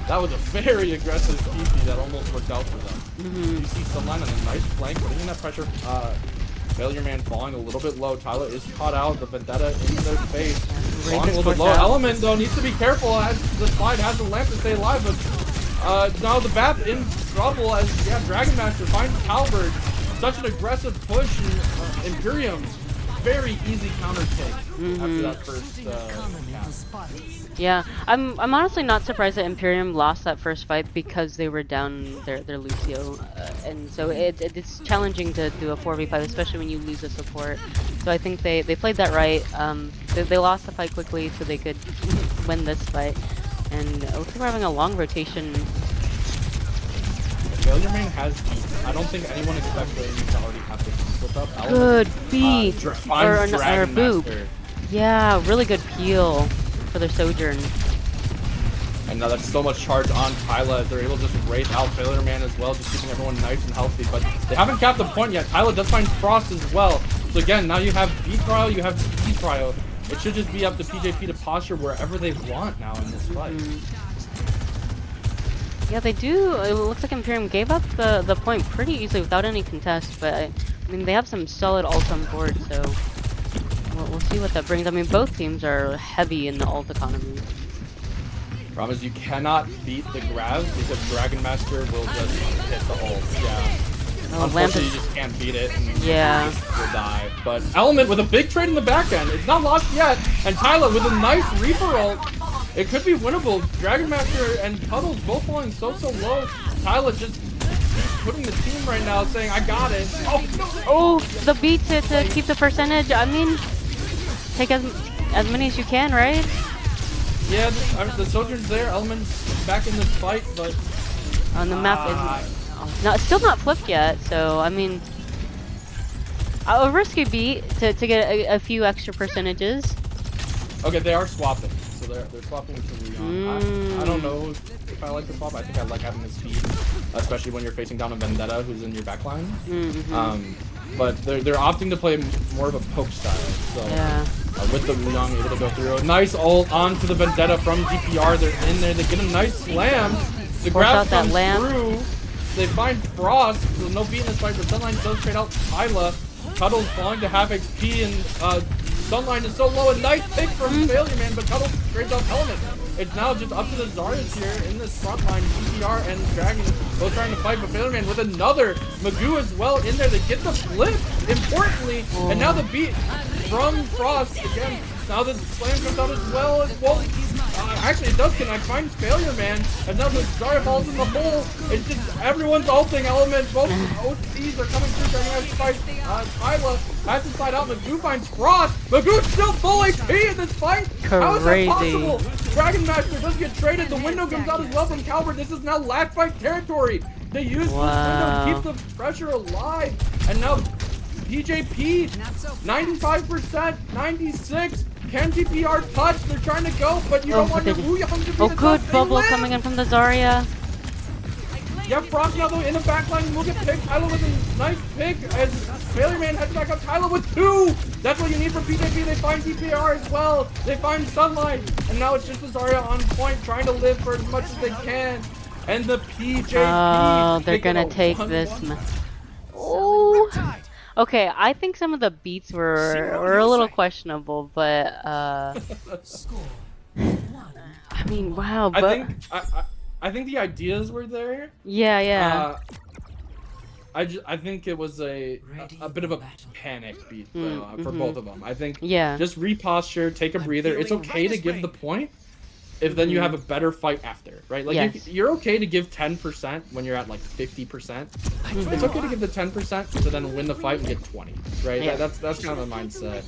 that was a very aggressive TP that almost worked out for them. You see Sunline on a nice flank, putting in that pressure. Failure Man falling a little bit low. Tyler is caught out. The Vendetta in their face. Falling a little bit low. Element, though, needs to be careful as the slide has the lamp to stay alive. But now the BAP in trouble as, yeah, Dragon Master finds Calvert. such an aggressive push, and Imperium, very easy counter take after that first cast. Yeah, I'm honestly not surprised that Imperium lost that first fight because they were down their Lucio, and so it's challenging to do a 4v5, especially when you lose a support. So I think they played that right. They lost the fight quickly so they could win this fight, and it looks like we're having a long rotation. Failure Main has beat. I don't think anyone expects Failure Main to already have this flip up. Good beat or boop. Master. Yeah, really good peel for their Sojourn. And now that's so much charge on Tyla as they're able to just raid out Failure Man as well, just keeping everyone nice and healthy. But they haven't capped the point yet. Tyla does find Frost as well. So again, now you have B trial, you have C trial. It should just be up to PJP to posture wherever they want now in this fight. Yeah, they do. It looks like Imperium gave up the point pretty easily without any contest, but I mean they have some solid ults on board, so we'll see what that brings. I mean both teams are heavy in the ult economy. Problem is you cannot beat the grab because Dragon Master will just hit the ult. Yeah. Unfortunately, you just can't beat it and you'll die. But Element with a big trade in the back end. It's not lost yet. And Tyla with a nice Reaper ult. It could be winnable. Dragon Master and Cuddles both falling so low. Tyla just putting the team right now saying, I got it. Oh, no. Oh, the beat to keep the percentage. I mean, take as many as you can, right? Yeah, the Sojourn's there. Element's back in this fight, but... On the map is still not flipped yet, so I mean... A risky beat to get a few extra percentages. Okay, they are swapping. So they're swapping to Leon. I don't know if I like the swap. I think I like having the speed, especially when you're facing down a Vendetta who's in your backline. But they're opting to play more of a poke style. So with the Wuyong able to go through a nice ult onto the Vendetta from DPR. They're in there. They get a nice slam. The grab comes through. They find Frost. So no beat in this fight, but Sunline does trade out Tyla. Cuddles falling to half HP, and Sunline is so low. A nice pick from Failure Man, but Cuddles trades out Element. It's now just up to the Zaryas here in this front line. DPR and Dragon both trying to fight, but Failure Man with another Magoo as well in there to get the flip, importantly. And now the beat from Frost again. Now the slam comes out as well. Actually, it does connect. Finds Failure Man. And now the Zarya falls in the hole. It's just everyone's ulting Element. Both OCs are coming through. Dragon has to fight. Tyla has to slide out. Magoo finds Frost. Magoo's still full HP in this fight. How is that possible? Dragon Master does get traded. The window comes out as well from Calvert. This is now last fight territory. They use this window to keep the pressure alive. And now PJP, 95%, 96%. Can TPR touch? They're trying to go, but you don't want your Wuyong to be the good bubble coming in from the Zarya. Yeah, Frost now though in the backline will get picked. Tyla with a nice pick as Failure Man heads back up. Tyla with 2. That's what you need from PJP. They find DPR as well. They find Sunlight. And now it's just the Zarya on point trying to live for as much as they can. And the PJP. Oh, they're gonna take this. Oh. Okay, I think some of the beats were a little questionable, but I mean, wow. But I think the ideas were there. Yeah. I think it was a bit of a panic beat for both of them. I think just reposture, take a breather. It's okay to give the point if then you have a better fight after, right? Like you're okay to give 10% when you're at like 50%. It's okay to give the 10% to then win the fight and get 20, right? Yeah. That's kind of the mindset.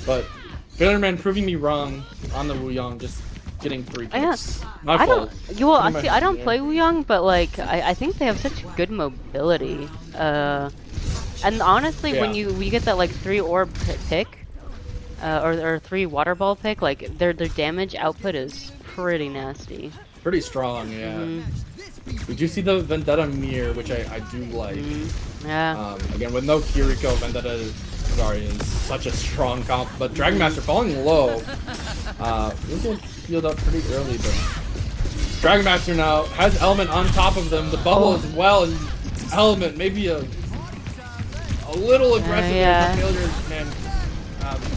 But Failure Man proving me wrong on the Wuyong, just getting 3 picks. My fault. I don't play Wuyong, but like I think they have such good mobility. And honestly, when you get that like 3 orb pick. Or 3 water ball pick, like their damage output is pretty nasty. Pretty strong, yeah. Did you see the Vendetta mirror, which I do like? Yeah. Again, with no Kiriko, Vendetta is such a strong comp, but Dragon Master falling low. We'll get healed up pretty early, but Dragon Master now has Element on top of them, the bubble as well, and Element maybe a little aggressive for Failure Man.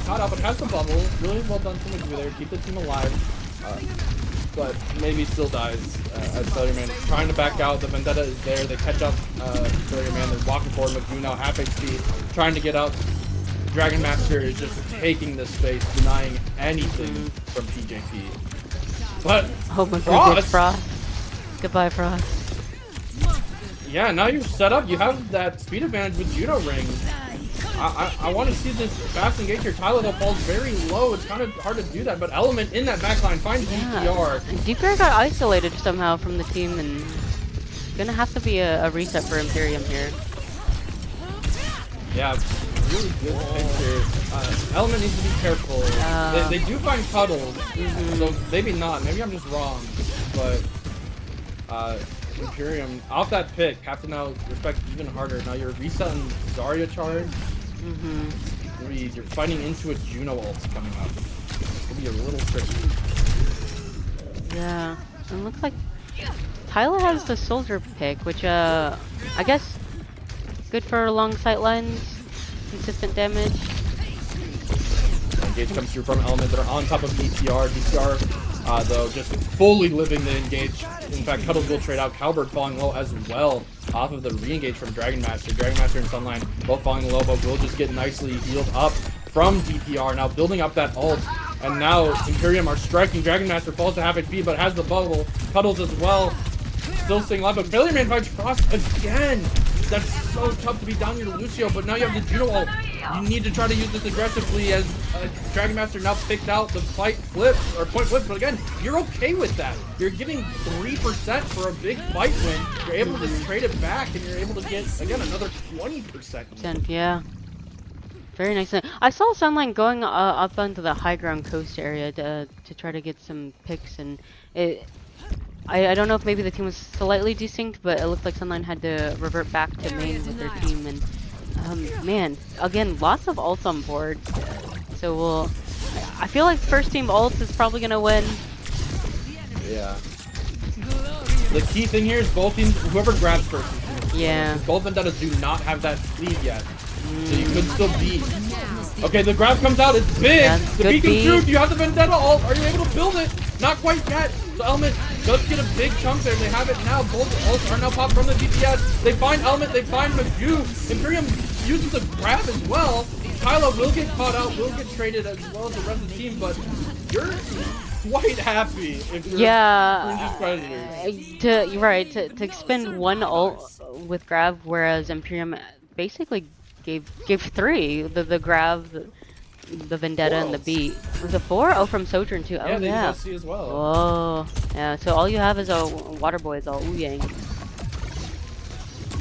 Caught up, but has the bubble. Really well done from Magoo there. Keep the team alive. but maybe still dies as Failure Man trying to back out. The Vendetta is there. They catch up Failure Man. They're walking forward. Magoo now half HP, trying to get out. Dragon Master is just taking this space, denying anything from TJP. But Oh my goodness, Frost. Goodbye, Frost. Yeah, now you're set up. You have that speed advantage with Judo Ring. I want to see this fast engage here. Tyler though falls very low. It's kind of hard to do that, but Element in that backline finds DPR. And DPR got isolated somehow from the team, and gonna have to be a reset for Imperium here. Yeah, really good picture. Element needs to be careful. They do find Cuddles, so maybe not. Maybe I'm just wrong, but Imperium off that pick have to now respect even harder. Now you're resetting Zarya charge. You're fighting into a Juno ult coming up. It's gonna be a little tricky. Yeah, it looks like Tyler has the soldier pick, which I guess good for long sight lines, consistent damage. Engage comes through from Element. They're on top of DPR. DPR though just fully living the engage. In fact, Cuddles will trade out. Cowbird falling low as well off of the re-engage from Dragon Master. Dragon Master and Sunline both falling low, but will just get nicely healed up from DPR. Now building up that ult, and now Imperium are striking. Dragon Master falls to half HP, but has the bubble. Cuddles as well, still staying alive, but Failure Man fights Frost again. That's so tough to be down here to Lucio, but now you have the Juno ult. You need to try to use this aggressively as Dragon Master now picked out the fight flip, or point flip, but again, you're okay with that. You're getting 3% for a big fight win. You're able to trade it back, and you're able to get, again, another 20%. Yeah. Very nice. I saw Sunline going up onto the high ground coast area to try to get some picks, and I don't know if maybe the team was slightly desynced, but it looked like Sunline had to revert back to main with their team, and man, again, lots of ults on board. So I feel like first team ults is probably gonna win. Yeah. The key thing here is both teams, whoever grabs first. Yeah. Both Vendettas do not have that lead yet, so you could still beat. Okay, the grab comes out. It's big. Yeah, the beacon through. Do you have the Vendetta ult? Are you able to build it? Not quite yet. So Element does get a big chunk there. They have it now. Both ults are now popped from the DPS. They find Element. They find Magoo. Imperium uses the grab as well. Kyla will get caught out. Will get traded as well as the rest of the team. But you're quite happy if you're you're right. To expend one ult with grab, whereas Imperium basically gave 3. The grab, the Vendetta, and the beat. Was it 4? Oh, from Sojourn too. Oh, yeah. See as well. Oh, yeah. So all you have is a Water Boy, is all Ouyang.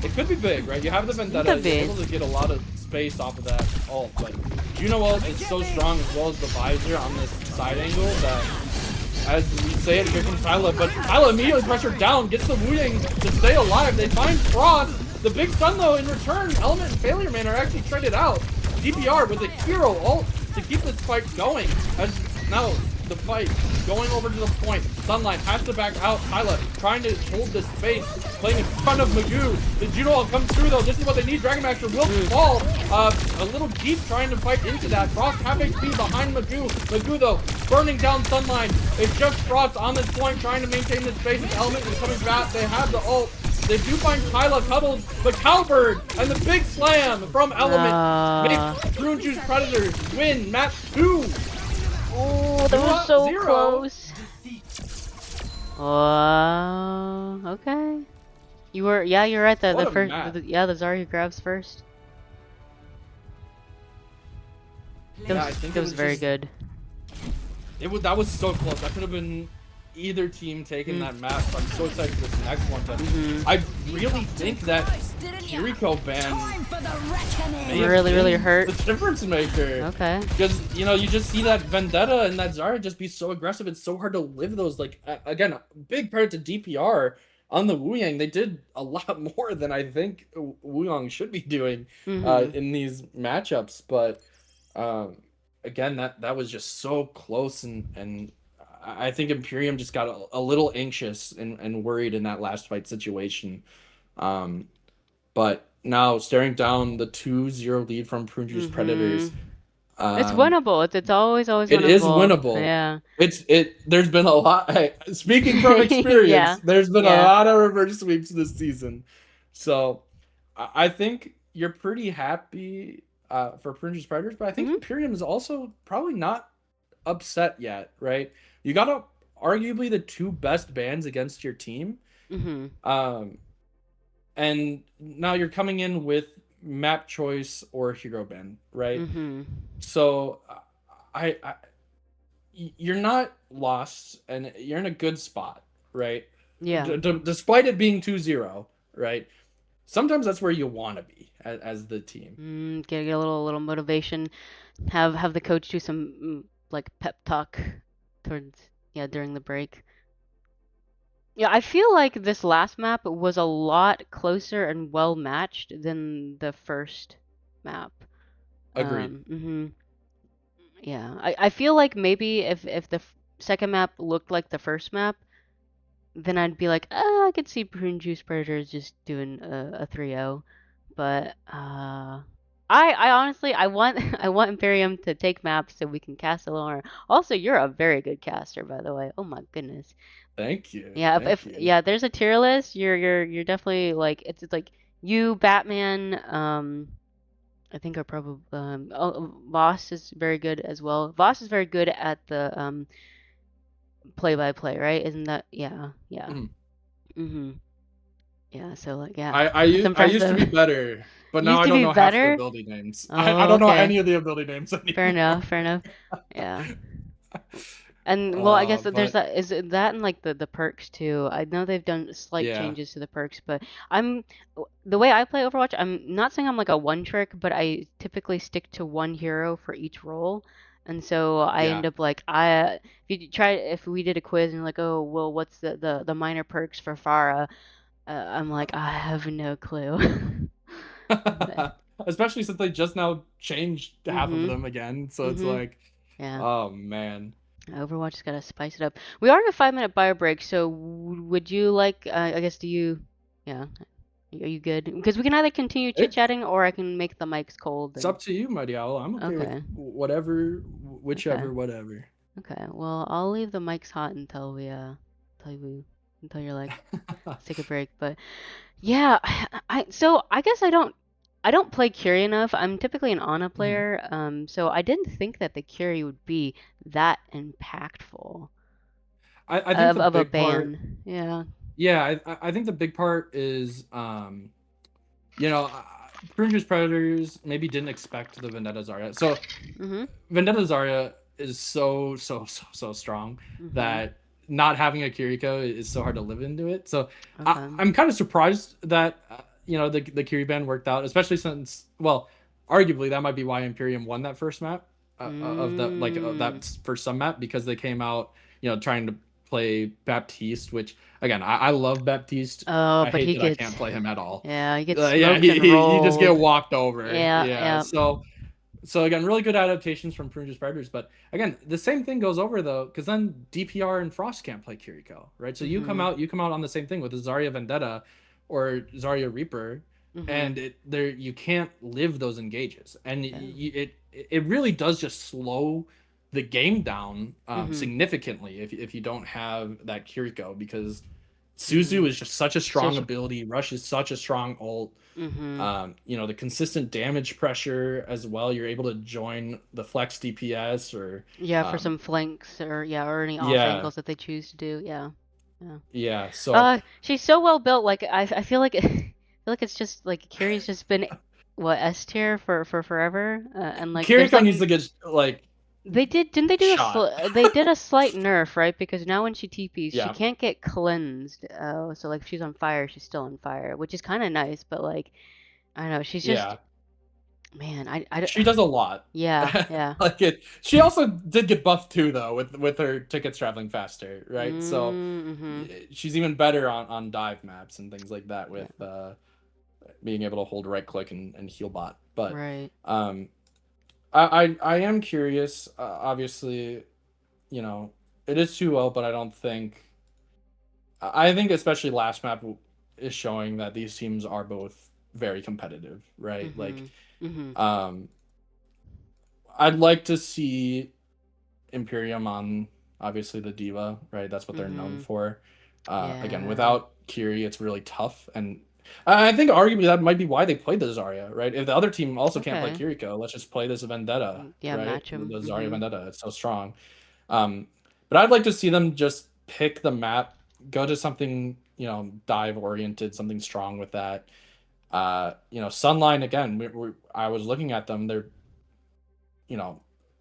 It could be big, right? You have the Vendetta. You're able to get a lot of space off of that ult, but Juno ult is so strong as well as the visor on this side angle that, as we say it, here comes Tyla, but Tyla immediately pressured down, gets the Ouyang to stay alive. They find Frost. The big stun though, in return, Element and Failure Man are actually traded out. DPR with a hero ult to keep this fight going. As now the fight going over to the point. Sunlight has to back out. Tyla trying to hold this space, playing in front of Magoo. The Judo ult comes through though. This is what they need. Dragon Master will fall. A little deep trying to fight into that. Frost half HP behind Magoo. Magoo though burning down Sunline. It's just Frost on this point trying to maintain this space. His Element is coming back. They have the ult. They do find Kyla Cuddles, but Cowbird and the big slam from Element makes Prune Juice Predators win map 2. Oh, that was so close. Oh, okay. You're right. The first, the Zarya grabs first. That was very good. That was so close. That could have been either team taking that map. So I'm so excited for this next one. But I really think that Kiriko ban really hurt. The difference maker. Okay. Because you just see that Vendetta and that Zarya just be so aggressive. It's so hard to live those. Like again, big credit to DPR on the Ouyang. They did a lot more than I think Ouyang should be doing in these matchups. But again, that was just so close, and I think Imperium just got a little anxious and worried in that last fight situation. But now staring down the 2-0 lead from Prune Juice Predators, It's Um, winnable. It's always it is winnable. winnable. Yeah. There's been a lot. Hey, speaking from experience, Yeah. there's been a Yeah. lot of reverse sweeps this season. So I think you're pretty happy for Prince's Predators, but I think Mhm. Imperium is also probably not upset yet, right? You got arguably the two best bands against your team. Mhm. Um, and now you're coming in with map choice or hero ban, right? Mhm. So I you're not lost and you're in a good spot, right? Yeah. Despite it being 2-0, right? Sometimes that's where you want to be as the team. Get a little motivation. Have the coach do some like pep talk towards yeah during the break. Yeah, I feel like this last map was a lot closer and well matched than the first map. Agreed. Yeah, I feel like maybe if the second map looked like the first map, then I'd be like, I could see Prune Juice Predators just doing a 3-0. But I honestly I want I want Imperium to take maps so we can cast a little more. Also, you're a very good caster, by the way. Oh my goodness. Thank you. Yeah, Thank if you. yeah, there's a tier list. You're definitely like it's like you, Batman, I think are probably Voss is very good as well. Voss is very good at the play by play, right? Isn't that yeah, yeah. Mhm. Mhm. Yeah, so like yeah, I, that's I I used to impressive. be better, but You now used I to don't be know half the better? ability names. I Oh, don't know okay. any of the ability names Fair anymore. enough, fair enough. Yeah. And well, I guess that there's But that is it that and like the perks too. I know they've done slight yeah, changes to the perks, but I'm the way I play Overwatch, I'm not saying I'm like a one trick, but I typically stick to one hero for each role. And so I yeah. end up like if we did a quiz and like, "Oh, well, what's the minor perks for Pharah?" I'm like, "I have no clue." But Especially since they just now changed half of mhm. them again, so it's Mhm. like, Yeah. oh man. Overwatch has got to spice it up. We are in a 5 minute bio break, so would you like? I guess do you? Yeah, are you good? Because we can either continue chit It chatting or I can make the mics cold It's and. up to you, my Diallo. I'm okay with Okay, whatever, okay, whichever, whatever. okay. Well, I'll leave the mics hot until until we, until you're like, let's take a break. But yeah, so I guess I don't play Curie enough. I'm typically an Ana Mhm. player, so I didn't think that the Curie would be that impactful I think the of a big part, ban. Yeah. yeah, I think the big part is, you know, Prune Predators maybe didn't expect the Vendetta Zarya. So Mhm. Vendetta Zarya is so strong Mhm. that not having a Kiriko is so hard to live into it. So Okay. I'm kind of surprised that the Kiri ban worked out, especially since, well, arguably that might be why Imperium won that first map of the like Mm. that first sub map, because they came out trying to play Baptiste, which again I love Baptiste. Oh, I but hate he that I gets can't play him at all. yeah, he gets Yeah, smoked and you just get rolled. walked over. Yeah, Yeah, yeah. so again, really good adaptations from Prune's Predators. But again, the same thing goes over though, because then DPR and Frost can't play Kiriko, right? So Mhm. you come out on the same thing with the Zarya Vendetta or Zarya Reaper, Mhm. and it there you can't live those engages, and Yeah. it really does just slow the game down Mhm. significantly if you don't have that Kiriko, because Suzu Mm. is just such a strong Such ability. Rush is such a strong ult. mhm. The consistent damage pressure as well. You're able to join the flex DPS or, Yeah, for um, some flanks or yeah, or any off yeah, angles that they choose to do. Yeah. Yeah. yeah. So She's so well built. Like I feel like I feel like it's just like Kiri's just been what S tier for forever. And like there's Kiriko like needs to get like didn't they do shot. they did a slight nerf, right? Because now when she TPs, she Yeah, can't get cleansed. Oh, so like if she's on fire, she's still on fire, which is kind of nice, but like I don't know, she's just yeah. man, She does a lot. yeah, yeah. Like it. She also did get buffed too, though, with her tickets traveling faster, right? So Mm-hmm. she's even better on dive maps and things like that with Yeah, being able to hold right click and heal bot. But right. um, I am curious. Obviously, you know, it is 2-0, but I don't think. I think especially last map is showing that these teams are both very competitive, right? Like, Mm-hmm. Mm-hmm. um, I'd like to see Imperium on obviously the diva, right? That's what they're known Mm-hmm. for. Again, Yeah. without Kiri, it's really tough, and I think arguably that might be why they played the Zarya, right? If the other team also can't play Okay. Kiriko, let's just play this Vendetta, Yeah, right? match The 'em. Zarya Mm-hmm. Vendetta, it's so strong. Um, but I'd like to see them just pick the map, go to something dive oriented, something strong with that. Sunline again. I was looking at them. They're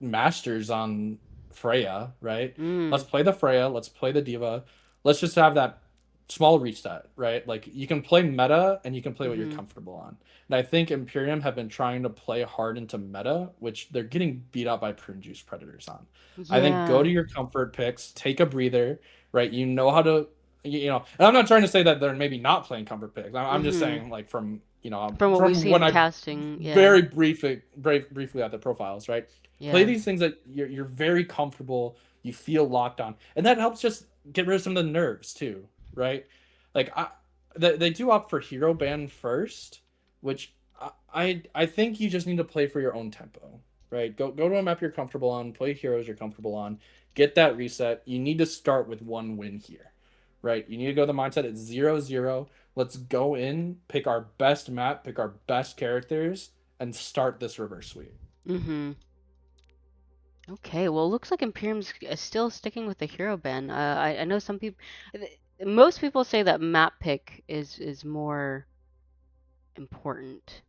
masters on Freya, right? Let's Mm. play the Freya, let's play the Diva. Let's just have that small reset, right? Like you can play meta and you can play what you're Mm-hmm. comfortable on. And I think Imperium have been trying to play hard into meta, which they're getting beat out by Prune Juice Predators on. I think go Yeah. to your comfort picks, take a breather, right? You know how to and I'm not trying to say that they're maybe not playing comfort picks. I'm just Mm-hmm. saying like from From what we've from seen when in I casting, yeah. very briefly at the profiles, right? Play Yeah. these things that you're very comfortable, you feel locked on, and that helps just get rid of some of the nerves too, right? Like they do opt for hero ban first, which I think you just need to play for your own tempo, right? Go to a map you're comfortable on, play heroes you're comfortable on, get that reset. You need to start with one win here, right? You need to go to the mindset it's 0-0. Let's go in, pick our best map, pick our best characters, and start this reverse sweep. Mm-hmm. Okay, well, it looks like Imperium's still sticking with the hero ban. I know some people, most people say that map pick is more important.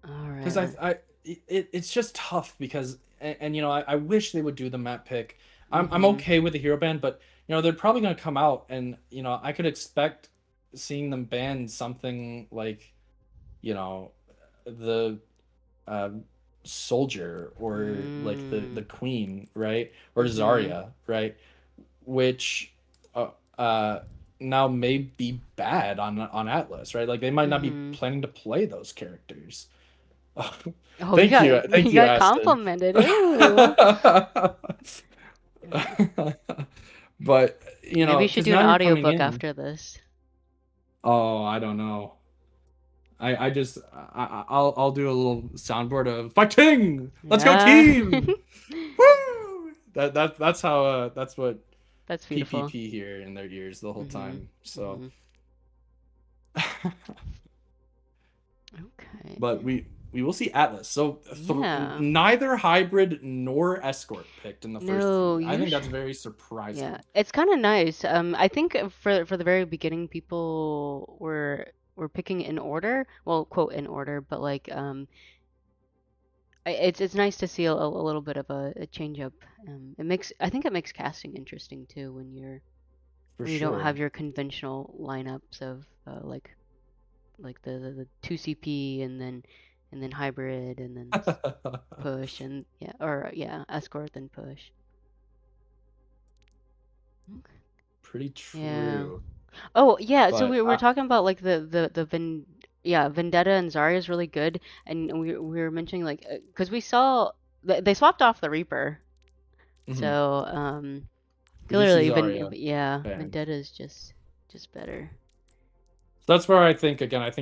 All Because right. it's just tough because I wish they would do the map pick. I'm Mm-hmm. okay with the hero ban, but they're probably gonna come out and I could expect seeing them ban something like the uh, soldier or like the Mm. queen, right? Or Mm-hmm. Zarya, right? Which uh, uh now may be bad on Atlas, right? Like they might not be Mm-hmm. planning to play those characters. Oh, Thank you, you got Aston. complimented. Ooh. But Maybe you should because do an now you're coming audiobook in. after this. Oh, I don't know. I just I'll do a little soundboard of fighting. Let's go Yeah. team. Woo! That's how that's what That's beautiful. PPP here in their ears the whole Mm-hmm. time. So, Mm-hmm. Okay. but we will see Atlas. So Yeah. neither hybrid nor escort picked in the first No, three. I think usually. that's very Yeah, surprising. it's kind of nice. I think for the very beginning, people were picking in order. Well, quote in order, but like it's nice to see a little bit of a change up. It makes I think it makes casting interesting too when For you don't have sure. your conventional lineups of like the two CP and then hybrid and then push and yeah or yeah escort then push. Okay. Pretty Yeah. true. Oh yeah, so But we were talking about like the yeah, Vendetta and Zarya is really good, and we were mentioning like because we saw they swapped off the Reaper, mhm. so We did see clearly Zarya Yeah, banned. Vendetta is just better. So that's where I think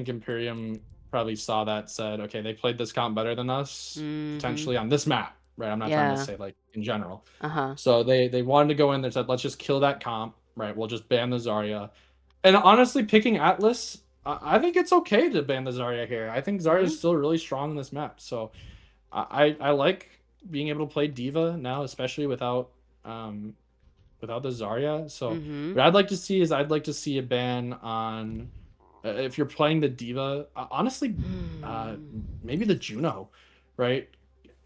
Imperium probably saw that, said, okay, they played this comp better than us, Mm-hmm. potentially on this map, right? I'm not trying to Yeah. say like in general. Uh-huh. So they wanted to go in there, said, let's just kill that comp, right? We'll just ban the Zarya. And honestly, picking Atlas, I think it's okay to ban the Zarya here. I think Zarya Mm-hmm. is still really strong in this map. So I like being able to play Diva now, especially um without the Zarya. So Mm-hmm. what I'd like to see a ban on if you're playing the Diva, honestly, uh, Hmm. maybe the Juno, right?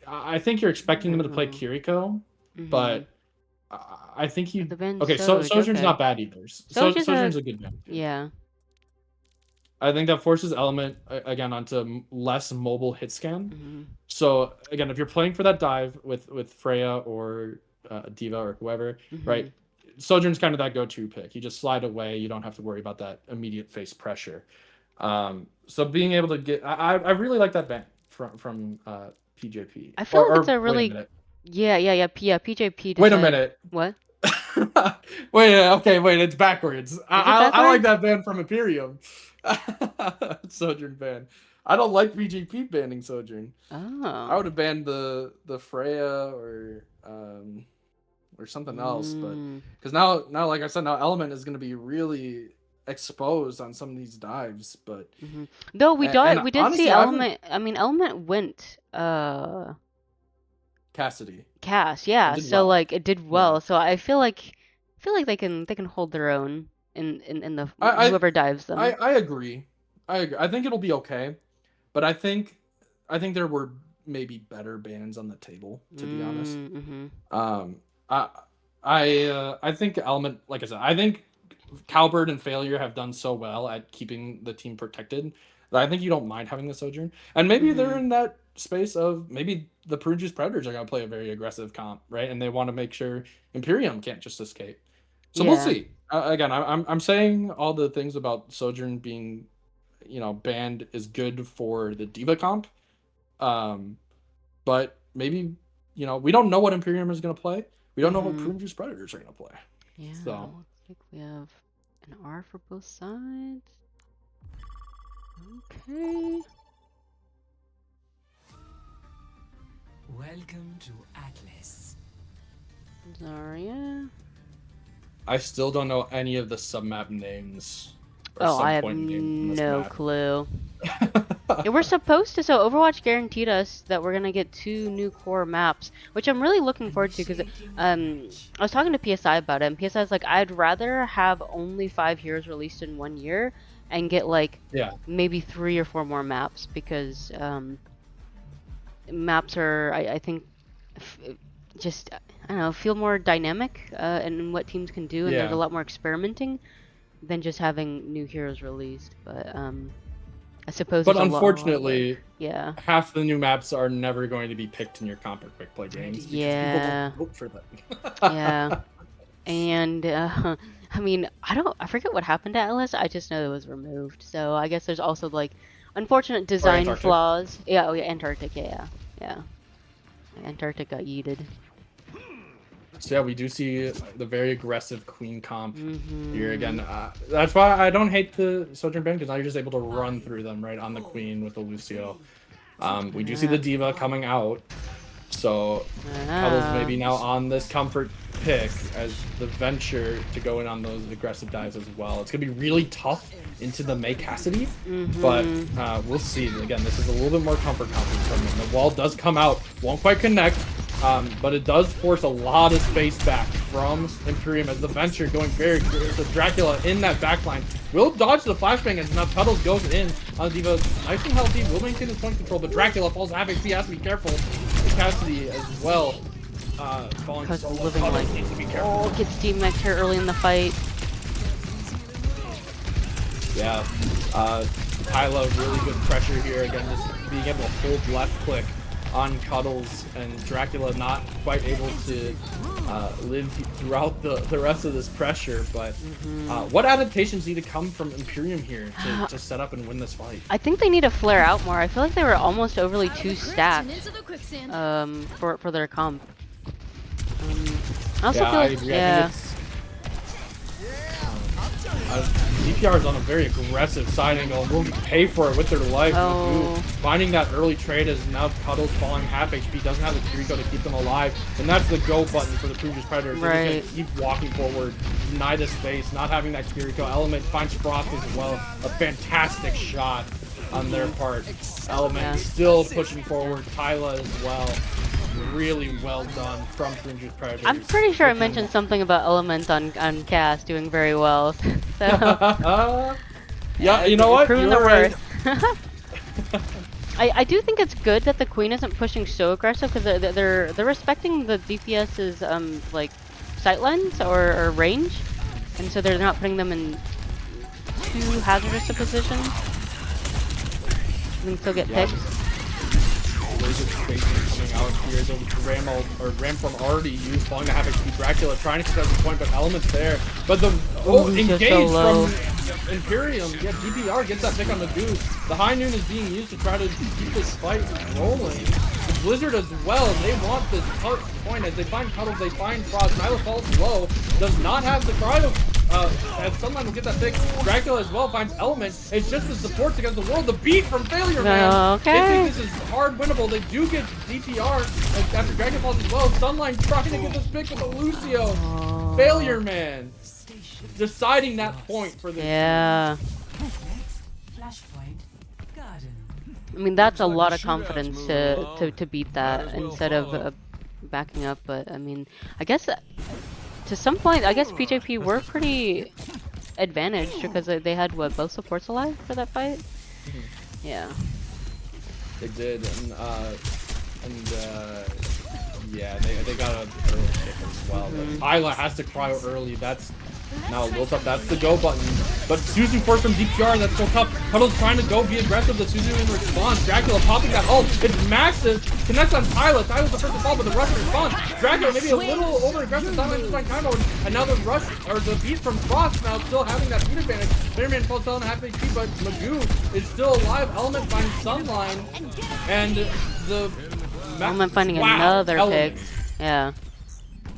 I think you're expecting them to play Juno. Kiriko, Mm-hmm. but I think The you. Ben Okay, so Soj, Sojourn's okay. not bad either. Soj is a Sojourn's a good ban too. yeah. I think that forces Element again onto less mobile hit scan. Mm-hmm. So again, if you're playing for that dive with Freya or Diva or whoever, Mm-hmm. right? Sojourn's kind of that go-to pick. You just slide away. You don't have to worry about that immediate face pressure. So being able to get, I really like that ban from PJP. I feel like it's Or a wait a really minute, yeah, PJP wait a decided minute. what? Wait, okay, wait, it's backwards. Is it I like backwards? that ban from Imperium. Sojourn ban. I don't like BGP banning Sojourn. I Oh. would have banned the Freya or something else, but Mm. because now like I said, now Element is going to be really exposed on some of these dives. But Hmm. Though and we did see honestly, I haven't Element. I mean, Element went Cassidy cast, and yeah. did So well. like it did Yeah, well. So I feel like they can hold their own in the I whoever dives them. I agree. I agree. I think it'll be okay, but I think there were maybe better bans on the table, to be honest. Mm-hmm. Um, I I think Element, like I said, I think Cowbird and Failure have done so well at keeping the team protected that I think you don't mind having the Sojourn. And maybe they're Mm-hmm. in that space of maybe the Prune Predators are going to play a very aggressive comp, right? And they want to make sure Imperium can't just escape. So we'll Yeah. see. Again, I'm saying all the things about Sojourn being, banned is good for the Diva comp. Um, but maybe, we don't know what Imperium is going to play. We don't know what Mm-hmm. Prune Predators are going to play. Yeah. So Looks like we have an R for both sides. Okay. Welcome to Atlas. Zarya. I still don't know any of the submap names or Oh, I have subpoint names on this no map. clue. Yeah, we're supposed to. So Overwatch guaranteed us that we're gonna get 2 new core maps, which I'm really looking forward to because I was talking to PSI about it, and PSI is like, I'd rather have only 5 heroes released in 1 year and get like Yeah, maybe 3 or 4 more maps because maps are I think f- just I don't know feel more dynamic in what teams can do, and there's a yeah. lot more experimenting than just having new heroes released. But I suppose But there's a lot of work. unfortunately, Yeah. half the new maps are never going to be picked in your comp or quick play games because people don't Yeah. vote for them. Yeah. And I mean, I forget what happened to Atlas. I just know it was removed. So I guess there's also like unfortunate Or design Antarctic. flaws. Yeah, oh yeah, Antarctic, yeah. Yeah. Antarctic got yeeted. So yeah, we do see the very aggressive Queen comp here Mm-hmm. again. That's why I don't hate the Sojourn ban because now you're just able to run through them right on the Queen with the Lucio. We do see the Yeah. Diva coming out. So Cuddles Ah. maybe now on this comfort pick as the venture to go in on those aggressive dives as well. It's gonna be really tough into the May Cassidy, but Mm-hmm. we'll see. Again, this is a little bit more comfort coming. The wall does come out, won't quite connect, but it does force a lot of space back from Imperium as the venture going very good. So Dracula in that backline will dodge the flashbang as now Cuddles goes in on Diva. Nice and healthy, will maintain his point control, but Dracula falls half HP, has to be careful. Cassidy as well. Falling Because solo. living Cuddles like needs to be careful. gets DMX here early in the fight. Yeah. Kyla, really good pressure here. Again, just being able to hold left click on Cuddles, and Dracula not quite able to live throughout the rest of this pressure. But what adaptations need to come from Imperium here to set up and win this fight? I think they need to flare out more. I feel like they were almost overly too stacked for their comp. I also Yeah, feel I like agree. yeah. I think it's DPR is on a very aggressive side angle and will pay for it with their life. Oh. Finding that early trade as now Cuddles falling half HP, doesn't have the Kiriko to keep them alive, and that's the go button for the previous Predators. Right. They just keep walking forward, deny the space, not having that Kiriko. Element finds Frost as well. A fantastic shot on their part. Element still pushing forward. Tyla as well. Really well done from Fringe's Predators. I'm pretty sure I mentioned something about Element on cast doing very well. So yeah, you know what? proving You're their right. worth. I do think it's good that the Queen isn't pushing so aggressive because they're respecting the DPS's like sightlines or range, and so they're not putting them in too hazardous a position. You can still get picked. Laser spacing coming out here. The Ramform already used, falling to Havoc to Dracula, trying to contest the point, but Element's there. But the engage from Imperium. Yeah, DPR gets that pick on the dude. The High Noon is being used to try to keep this fight rolling. The Blizzard as well, they want this point as they find Cuddles, they find Frost. Nyla falls low, does not have the cryo as Sunline will get that pick. Dracula as well finds Element. It's just the supports against the world. The beat from Failure Man. Okay. They think this is hard winnable. They do get DPR after Dragon Falls as well. Sunline trying to get this pick with the Lucio. Failure Man deciding that point for the Yeah. Flashpoint Garden. I mean, that's a lot of confidence to beat that instead of backing up. But I mean, I guess to some point, I guess PJP were pretty advantaged because they had what, both supports alive for that fight. Yeah. They did, and yeah, they got a early kick as well. But Isla has to cry out early. That's now Lil's up. That's the go button. But Suzu forced from DPR. That's still tough. Cuddle's trying to go be aggressive. But Suzu in response. Dracula popping that ult. It's massive. Connects on Tyler. Tyler's the first to fall, but the rush response. Dracula maybe a little over aggressive. Tyler just find combo. And now the rush or the beat from Frost now still having that beat advantage. Spider-Man falls down half HP, but Magoo is still alive. Element finds Sunline, and the Element finding another pick. Yeah.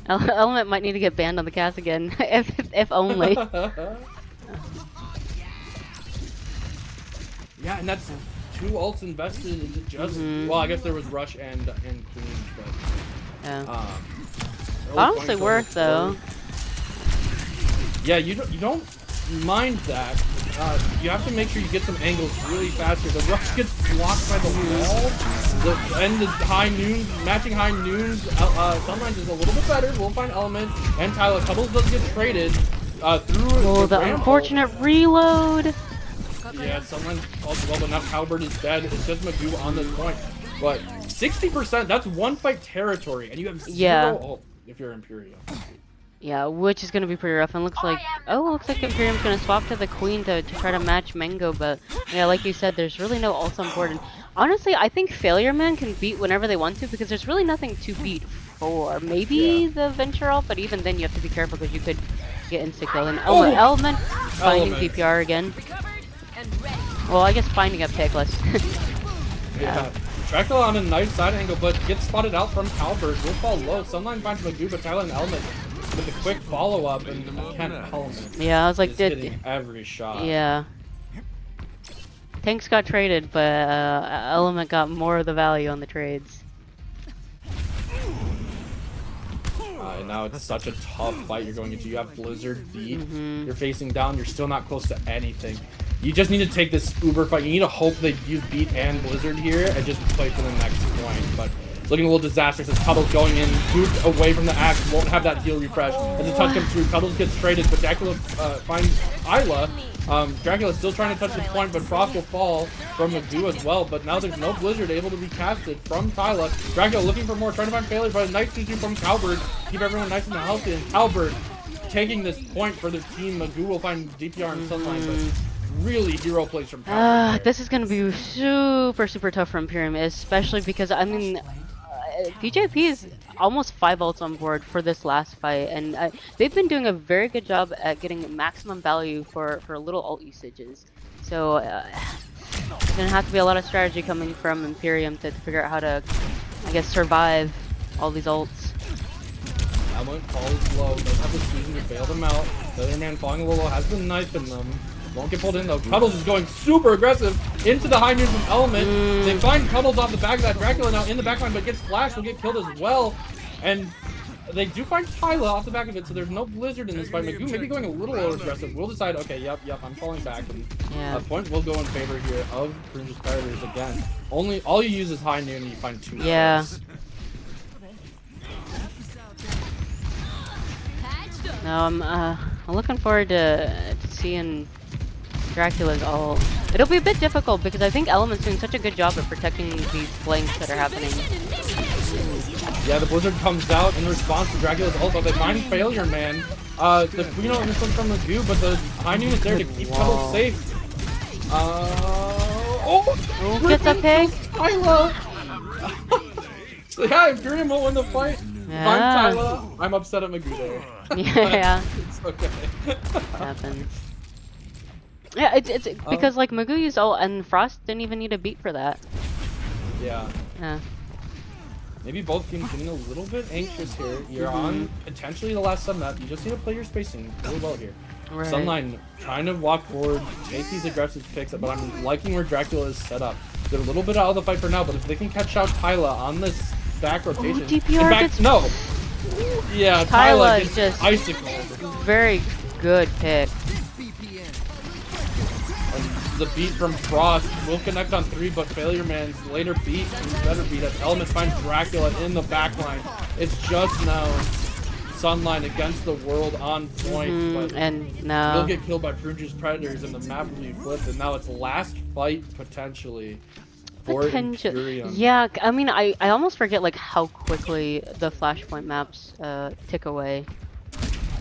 Element might need to get banned on the cast again, if only. Yeah, and that's 2 ults invested into just. Well, I guess there was Rush and Queen, but. Yeah. Honestly, worth though. Yeah, you don't mind that. You have to make sure you get some angles really fast here. The Rush gets blocked by the wall. And the high noons, matching high noons. Sunrise is a little bit better. We'll find Element and Tyler. Cuddles does get traded through. Oh, the unfortunate reload. Yeah, Sunrise also well, but now Halberd is dead. It's just Magoo on this point. But 60%, that's one fight territory, and you have 0 ult if you're Imperium. Yeah, which is gonna be pretty rough. And looks like Imperium's gonna swap to the Queen to try to match Mango. But yeah, like you said, there's really no ults on board. And honestly, I think Failure Man can beat whenever they want to because there's really nothing to beat for. Maybe the Venture ult, but even then you have to be careful because you could get insta-kill. And Element finding DPR again. Well, I guess finding a pick. Let's. Yeah. Dracula on a nice side angle, but gets spotted out from Halberd. Will fall low. Sunline finds Magoo, but Tyler and Element with a quick follow-up, and can't Element. Yeah, I was like, hitting every shot. Yeah. Tanks got traded, but Element got more of the value on the trades. And now it's such a tough fight you're going into. You have Blizzard beat. You're facing down. You're still not close to anything. You just need to take this Uber fight. You need to hope they use beat and Blizzard here and just play for the next point. But looking a little disastrous as Cuddles going in, moved away from the axe, won't have that heal refresh. As the touch comes through, Cuddles gets traded, but Dracula finds Isla. Dracula's still trying to touch the point, but Frost will fall from Magoo as well. But now there's no Blizzard able to be casted from Tyla. Dracula looking for more, trying to find failure, but a nice Suzu from Halberd. Keep everyone nice and healthy. And Halberd taking this point for their team. Magoo will find DPR and Sunline, but really hero plays from Halberd. This is going to be super tough for Imperium, especially because, I mean, PJP is almost 5 ults on board for this last fight, and they've been doing a very good job at getting maximum value for little ult usages. So there's gonna have to be a lot of strategy coming from Imperium to figure out how to, I guess, survive all these ults. Element falls low, doesn't have the season to bail them out. The other man falling a little low, has the knife in them. Won't get pulled in though. Cuddles is going super aggressive into the high noon from Element. They find Cuddles off the back of that Dracula now in the backline, but gets flashed, will get killed as well. And they do find Tyla off the back of it, so there's no Blizzard in this fight. Magoo maybe going a little aggressive. We'll decide, okay, yep, I'm falling back. And points will go in favor here of Prune's Predators again. All you use is high noon and you find 2 kills. No, I'm looking forward to seeing Dracula's ult. It'll be a bit difficult because I think Element's doing such a good job at protecting these flanks that are happening. Yeah, the Blizzard comes out in response to Dracula's ult, but they find Failure Man. The Queen ult comes from Magoo, but the high noon is there to keep Cuddles safe. Who gets a pick? Tyla! So yeah, Imperium will win the fight. Yeah. Find Tyla. I'm upset at Magoo though. Yeah. It's okay. Happens. Yeah, it's because like Magoo used ult and Frost didn't even need a beat for that. Yeah. Yeah. maybe both teams getting a little bit anxious here. You're on potentially the last sub map. You just need to play your spacing really well here. Right. Sunline trying to walk forward, take these aggressive picks, but I'm liking where Dracula is set up. They're a little bit out of the fight for now, but if they can catch out Tyla on this back rotation, DPR in fact, gets... no. Yeah, Tyla Tyla gets just- icicled. Very good pick. The beat from Frost will connect on 3, but Failure Man's later beat is better beat as Element finds Dracula in the backline. It's just now Sunline against the world on point, but And they'll now... get killed by Prune's Predators and the map will be flipped, and now it's last fight potentially for Imperium. Yeah, I mean, I almost forget like how quickly the Flashpoint maps tick away.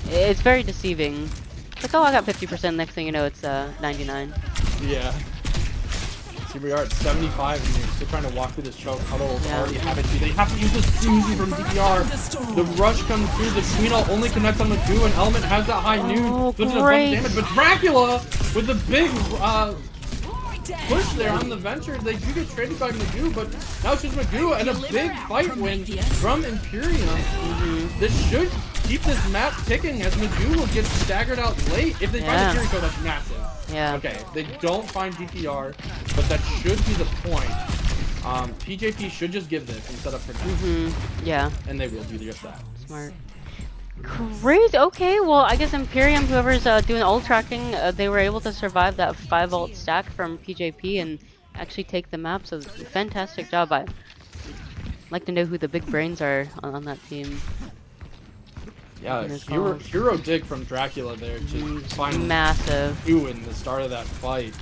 It's very deceiving. It's like, oh, I got 50%. Next thing you know, it's 99. Yeah. Here we are at 75, and they're still trying to walk through this choke. Huddles already have it. They have to use the Susie from DPR. The rush comes through. The Queen Ult only connects on the Magoo, and Element has that high noon. Oh, Puts in a bunch great. of damage, but Dracula with the big push there on the Venture. They do get traded by Magoo, but now it's just Magoo and a big fight win from Imperium. This should keep this map ticking as Magoo will get staggered out late. If they find the Fury Code, that's massive. Yeah. Okay, they don't find DPR, but that should be the point. PJP should just give this and set up for two, Yeah. and they will do just that. Smart. Crazy. Okay, well, I guess Imperium, whoever's doing ult tracking, they were able to survive that 5 ult stack from PJP and actually take the map. So fantastic job. I'd like to know who the big brains are on that team. Yeah, hero dig from Dracula there to find Massive. 2 in the start of that fight.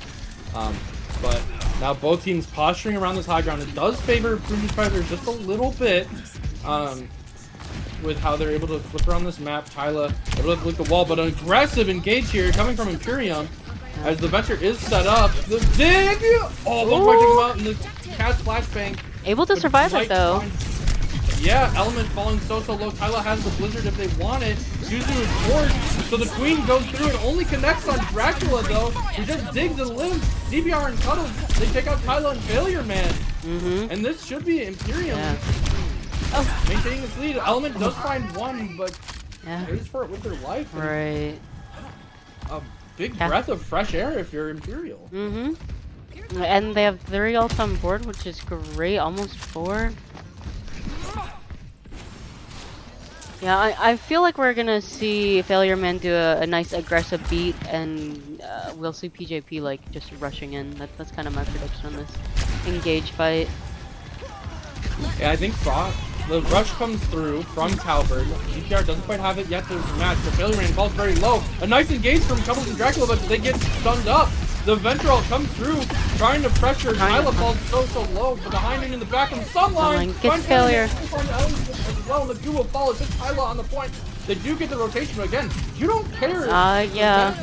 But now both teams posturing around this high ground. It does favor Prune Predators just a little bit. With how they're able to flip around this map. Tyla able to lick the wall, but an aggressive engage here coming from Imperium as the Venture is set up. The dig! Oh, look like him out in the cat's flashbang. Able to survive it though. Yeah, Element falling so low. Tyla has the Blizzard if they want it. Suzu is forced, so the Queen goes through and only connects on Dracula though. He just digs and lives. DBR and Cuddles, they take out Tyla and Failure Man. And this should be Imperium. Yeah. Maintaining its lead. Element does find one, but Yeah. pays for it with their life. And Right. a big breath of fresh air if you're Imperial. And they have 3 ults on board, which is great. Almost 4. Yeah, I feel like we're gonna see Failure Man do a nice aggressive beat, and we'll see PJP like just rushing in. That's kind of my prediction on this engage fight. Yeah, I think the rush comes through from Cowbird. DPR doesn't quite have it yet to match. The Failure Man falls very low. A nice engage from Cuddles and Dracula, but they get stunned up. The Ventral comes through, trying to pressure. Tyla falls so low, but the high noon in the back from Sunline. Gets Failure. As well, the duo follows just Tyla on the point. They do get the rotation, but again, you don't care. Yeah.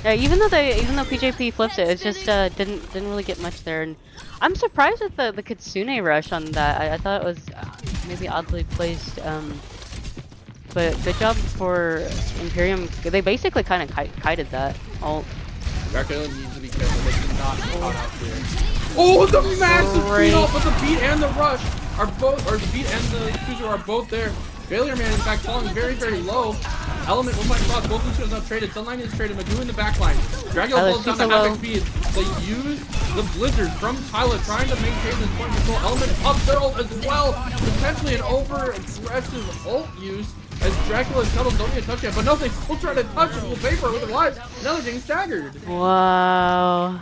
Yeah, even though PJP flips it, it just didn't really get much there. And I'm surprised with the Kitsune rush on that. I thought it was maybe oddly placed. But good job for Imperium. They basically kind of kited that ult. Dracula needs to be careful. They cannot be caught out here. Oh, the massive beat ult, but the beat and the rush are both, or the beat and the Suzu are both there. Failure Man, in fact, falling very low. Element will find Frost. Both Lucians not traded. Sunline is traded. Magoo in the backline. Dracula falls down to half speed. They use the Blizzard from Tyla, trying to maintain this point control. Element up their ult as well. Potentially an over-aggressive ult use as Dracula and Cuddles don't get touched yet. But no, they still try to touch it. Will pay for it with their lives. Now they're getting staggered. Wow.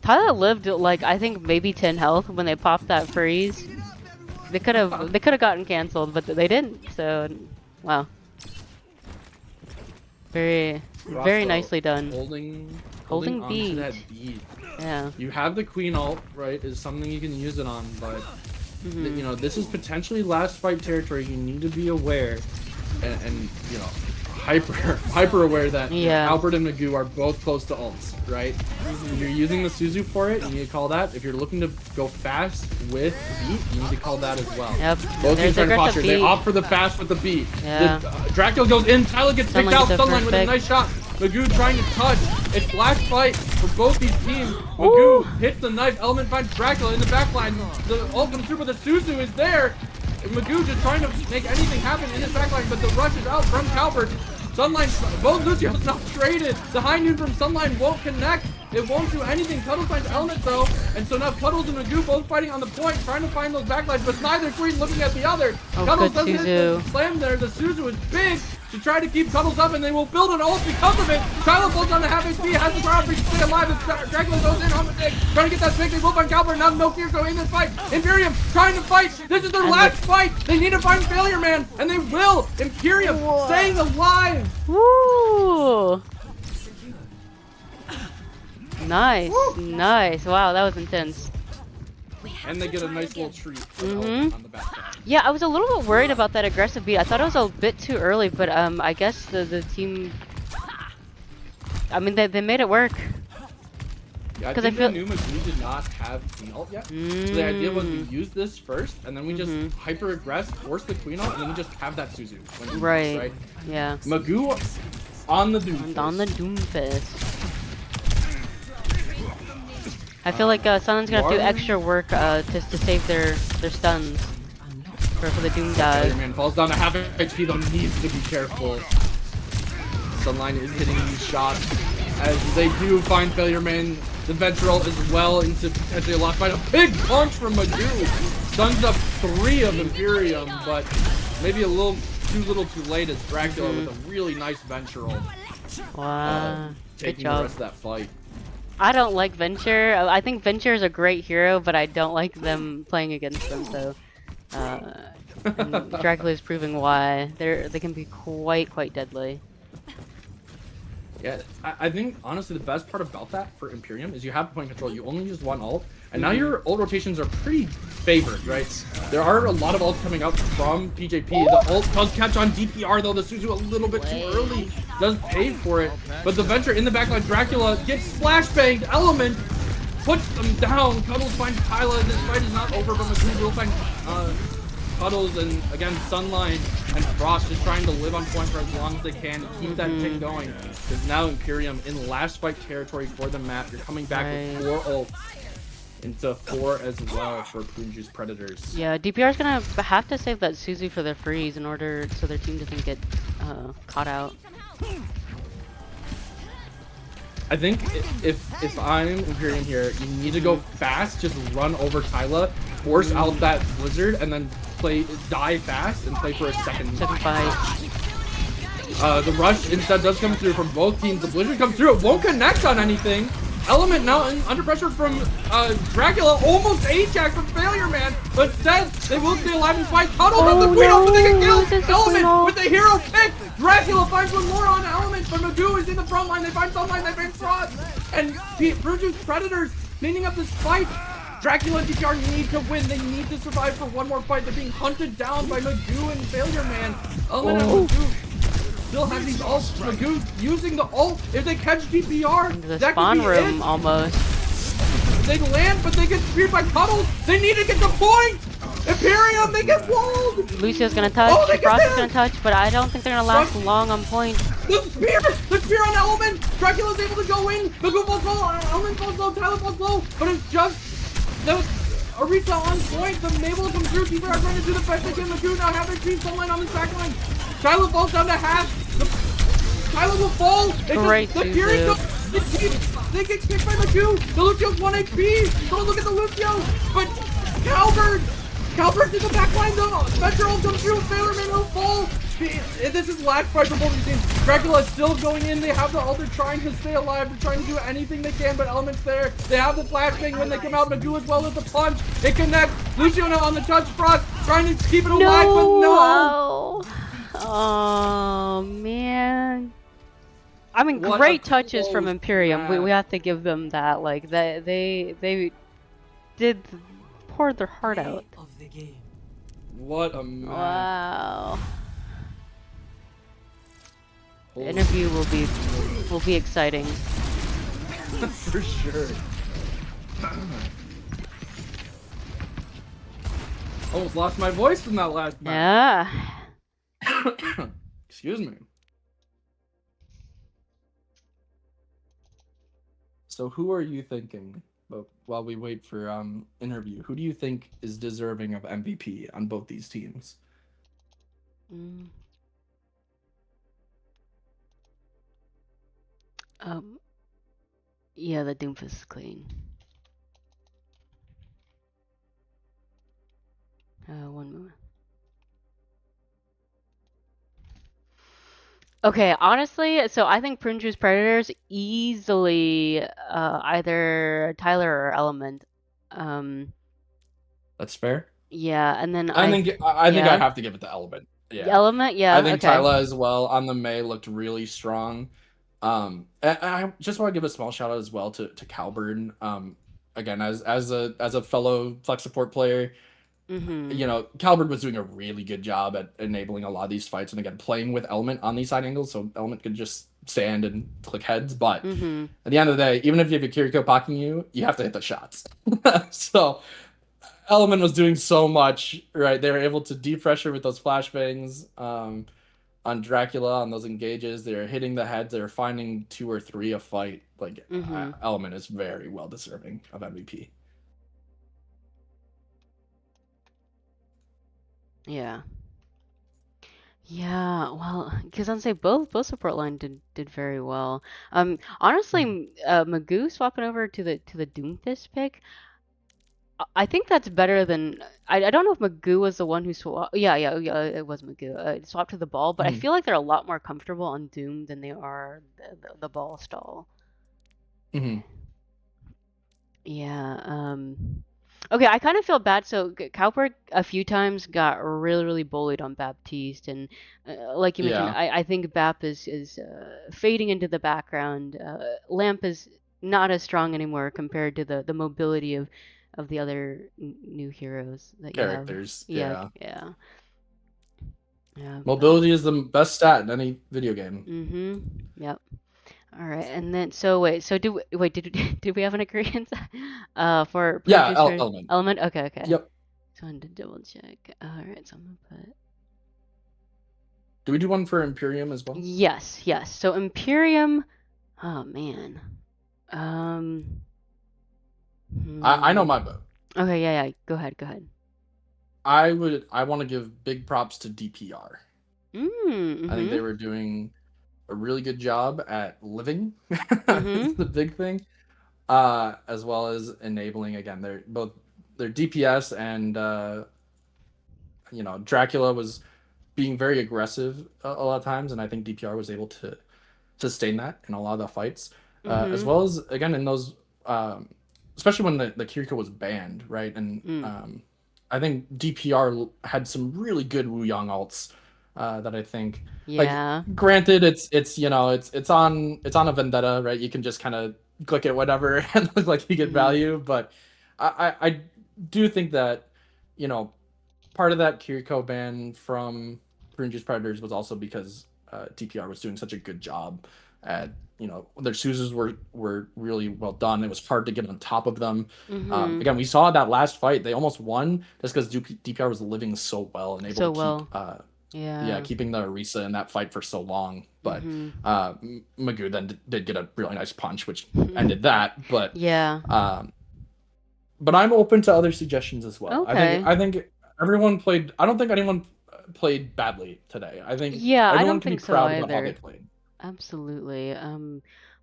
Tyla lived like I think maybe 10 health when they popped that freeze. They could have gotten canceled, but they didn't. So, wow. Very nicely done. Holding onto beat. that beat. Yeah. You have the Queen ult, right? Is something you can use it on, but you know, this is potentially last fight territory. You need to be aware, and you know, hyper aware that Albert and Magoo are both close to ults, right? If you're using the Suzu for it, you need to call that. If you're looking to go fast with beat, you need to call that as well. Yep. Both teams trying to posture. They opt for the fast with the beat. Yeah. Dracula goes in. Tyla gets picked out. Sunline with a nice shot. Magoo trying to touch. It's last fight for both these teams. Magoo hits the knife. Element finds Dracula in the backline. The ult comes through, but the Suzu is there. Magoo just trying to make anything happen in his backline, but the rush is out from Calvert. Sunline, both Lucio's not traded. The high noon from Sunline won't connect. It won't do anything. Cuddles finds Element though, and so now Cuddles and Magoo both fighting on the point, trying to find those backlines, but neither queen looking at the other. Cuddles doesn't hit the slam there. The Suzu is big to try to keep Cuddles up, and they will build an ult because of it. Tyler falls down to half HP, has the ground free to stay alive. As Dracula goes in on the pick, trying to get that pick. They will find Calvert. Now no fear going in this fight. Imperium trying to fight. This is their last fight. They need to find Failure Man, and they will. Imperium staying alive. Woo! Nice, nice. Wow, that was intense. And they get a nice little treat on the back side. Yeah, I was a little bit worried about that aggressive beat. I thought it was a bit too early, but I guess the team. I mean, they made it work. Yeah, I think they knew Magoo did not have Queen ult yet. So the idea was we use this first, and then we just hyper aggress, force the Queen ult, and then we just have that Suzu. When Right. Right. Yeah. Magoo on the Doomfist. On the Doomfist. I feel like Sunland's gonna have to do extra work to save their stuns for the Doom dive. Man falls down to half HP though, needs to be careful. Sunline is hitting these shots as they do find Failure Man. The Ventral as well into potentially a lost fight. A big punch from Magoo. Stuns up 3 of Imperium, but maybe a little too late as Dracula with a really nice Ventral. Wow. Good Taking job. the rest of that fight. I don't like Venture. I think Venture is a great hero, but I don't like them playing against them. So, and Dracula is proving why they can be quite deadly. Yeah, I think honestly the best part about that for Imperium is you have point control. You only use one ult, and now your ult rotations are pretty favored, right? There are a lot of ults coming out from PJP. The ult does catch on DPR though. The Suzu a little bit too early, does pay for it. But the Venture in the backline, Dracula gets splash banged. Element puts them down. Cuddles finds Kyla. This fight is not over, but Magoo will find Cuddles, and again Sunline and Frost just trying to live on point for as long as they can to keep that tick going. Because now Imperium in last fight territory for the map. You're coming back with 4 ults into 4 as well for Prune Juice Predators. Yeah, DPR's gonna have to save that Suzu for their freeze in order so their team doesn't get caught out. I think if I'm Imperium here, you need to go fast, just run over Tyla, force out that Blizzard, and then die fast and play for a second fight. The rush instead does come through from both teams. The Blizzard comes through, it won't connect on anything. Element now under pressure from Dracula, almost A-jack from Failure Man, but instead they will stay alive and fight. Cuddles on the Queen ult, but they can kill Element with a hero pick. Dracula finds one more on Element, but Magoo is in the front line. They find Sunline, they find Frost, and Prune Juice Predators cleaning up this fight. Dracula and DPR need to win. They need to survive for one more fight. They're being hunted down by Magoo and Failure Man. Element and Magoo still have these ults. Magoo using the ult. If they catch DPR, Into the that spawn could be room it. almost. They land, but they get speared by Cuddles. They need to get the point. Imperium, they get walled. Lucio's gonna touch. Frost is gonna touch, but I don't think they're gonna last long on point. The spear on Element. Dracula's able to go in. Magoo falls low. Element falls low. Tyler falls low. But it's just Arisa on point. The Mabel comes through. Keeper are trying to do the best they can. Magoo now have their team Sunline on the back line. Tyler falls down to half. Tyler will fall. Great the Fury goes. They get kicked by Magoo. The Lucio's 1 HP. Don't look at the Lucio. But Calvert's in the back line though. Metro will come through. Failure Man will fall. This is last fight for both these teams. Dracula is still going in. They have the ult. They're trying to stay alive. They're trying to do anything they can, but Element's there. They have the flash thing when they come out. Magoo as well with the punch. It connects. Lucio now on the touch. Frost trying to keep it alive, but no. Oh man. I mean, What great a touches from close Imperium. We match. have to give them that. Like they did pour their heart out. Of the game. What a match. Wow. The interview will be exciting. For sure. Almost lost my voice from that last match. Yeah. Excuse me. So who are you thinking? But while we wait for interview, who do you think is deserving of MVP on both these teams? Mm, um, yeah, the Doomfist is clean. One moment. Okay, honestly, so I think Prune Predators easily either Tyler or Element. Um, That's fair. yeah, and then I think I yeah, have to give it to Element. Yeah, Element, I yeah, think okay. Tyla as well on the May looked really strong. And I just want to give a small shout out as well to Calburn. Again, as a fellow flex support player, Mm-hmm. Calvert was doing a really good job at enabling a lot of these fights and again playing with Element on these side angles, so Element could just stand and click heads. But Mm-hmm. at the end of the day, even if you have a Kiriko pocking you, you have to hit the shots. So Element was doing so much, right? They were able to deep pressure with those flashbangs on Dracula on those engages. They were hitting the heads. They were finding 2 or 3 a fight. Like Mm-hmm. Element is very well deserving of MVP. Yeah. Yeah, well, because I'd say both support line did very well. Honestly, Magoo swapping over to the Doomfist pick, I think that's better than I don't know if Magoo was the one who swapped. Yeah, it was Magoo. Swapped to the ball, but I Mhm. feel like they're a lot more comfortable on Doom than they are the ball stall. Mhm. Yeah. Okay, I kind of feel bad. So Cowper a few times got really bullied on Baptiste, and like you mentioned, Yeah, I think Bap is fading into the background. Lamp is not as strong anymore compared to the mobility of the other new heroes that you have. characters. Yeah, Yeah. yeah, yeah. Mobility is the best stat in any video game. Yep. All right, and then so wait, so do wait, did did we have an agreement for Prune Yeah, Juicer element. element? Okay. Yep. So I wanted to double check. All right, so I'm gonna put Do we do one for Imperium as well? yes. So Imperium, oh man. Um, I know hmm. my vote. Okay, yeah. Go ahead. I want to give big props to DPR. I think Mm-hmm. they were doing a really good job at living. It's Mm-hmm. the big thing. As well as enabling again their DPS and Dracula was being very aggressive a lot of times, and I think DPR was able to sustain that in a lot of the fights, as Mm-hmm. well as again in those, especially when the Kiriko was banned, right? And Mm. I think DPR had some really good Wu Yang alts that I think, like, Yeah. granted, it's on a vendetta, right? You can just kind of click it whatever and look like you get Mm-hmm. value, but I do think that you know part of that Kiriko ban from Prune Predators was also because DPR was doing such a good job at their Suzes were really well done. It was hard to get on top of them. Mm-hmm. Again, we saw that last fight; they almost won just because DPR was living so well and able to So keep well. yeah, Yeah. keeping the Arisa in that fight for so long. But Mm-hmm. Magoo then did get a really nice punch, which ended that. Yeah. Um, but I'm open to other suggestions as well. I think Okay. I think everyone played. I don't think anyone played badly today. I think Yeah, I everyone don't can be think so proud about how they either. played. Absolutely.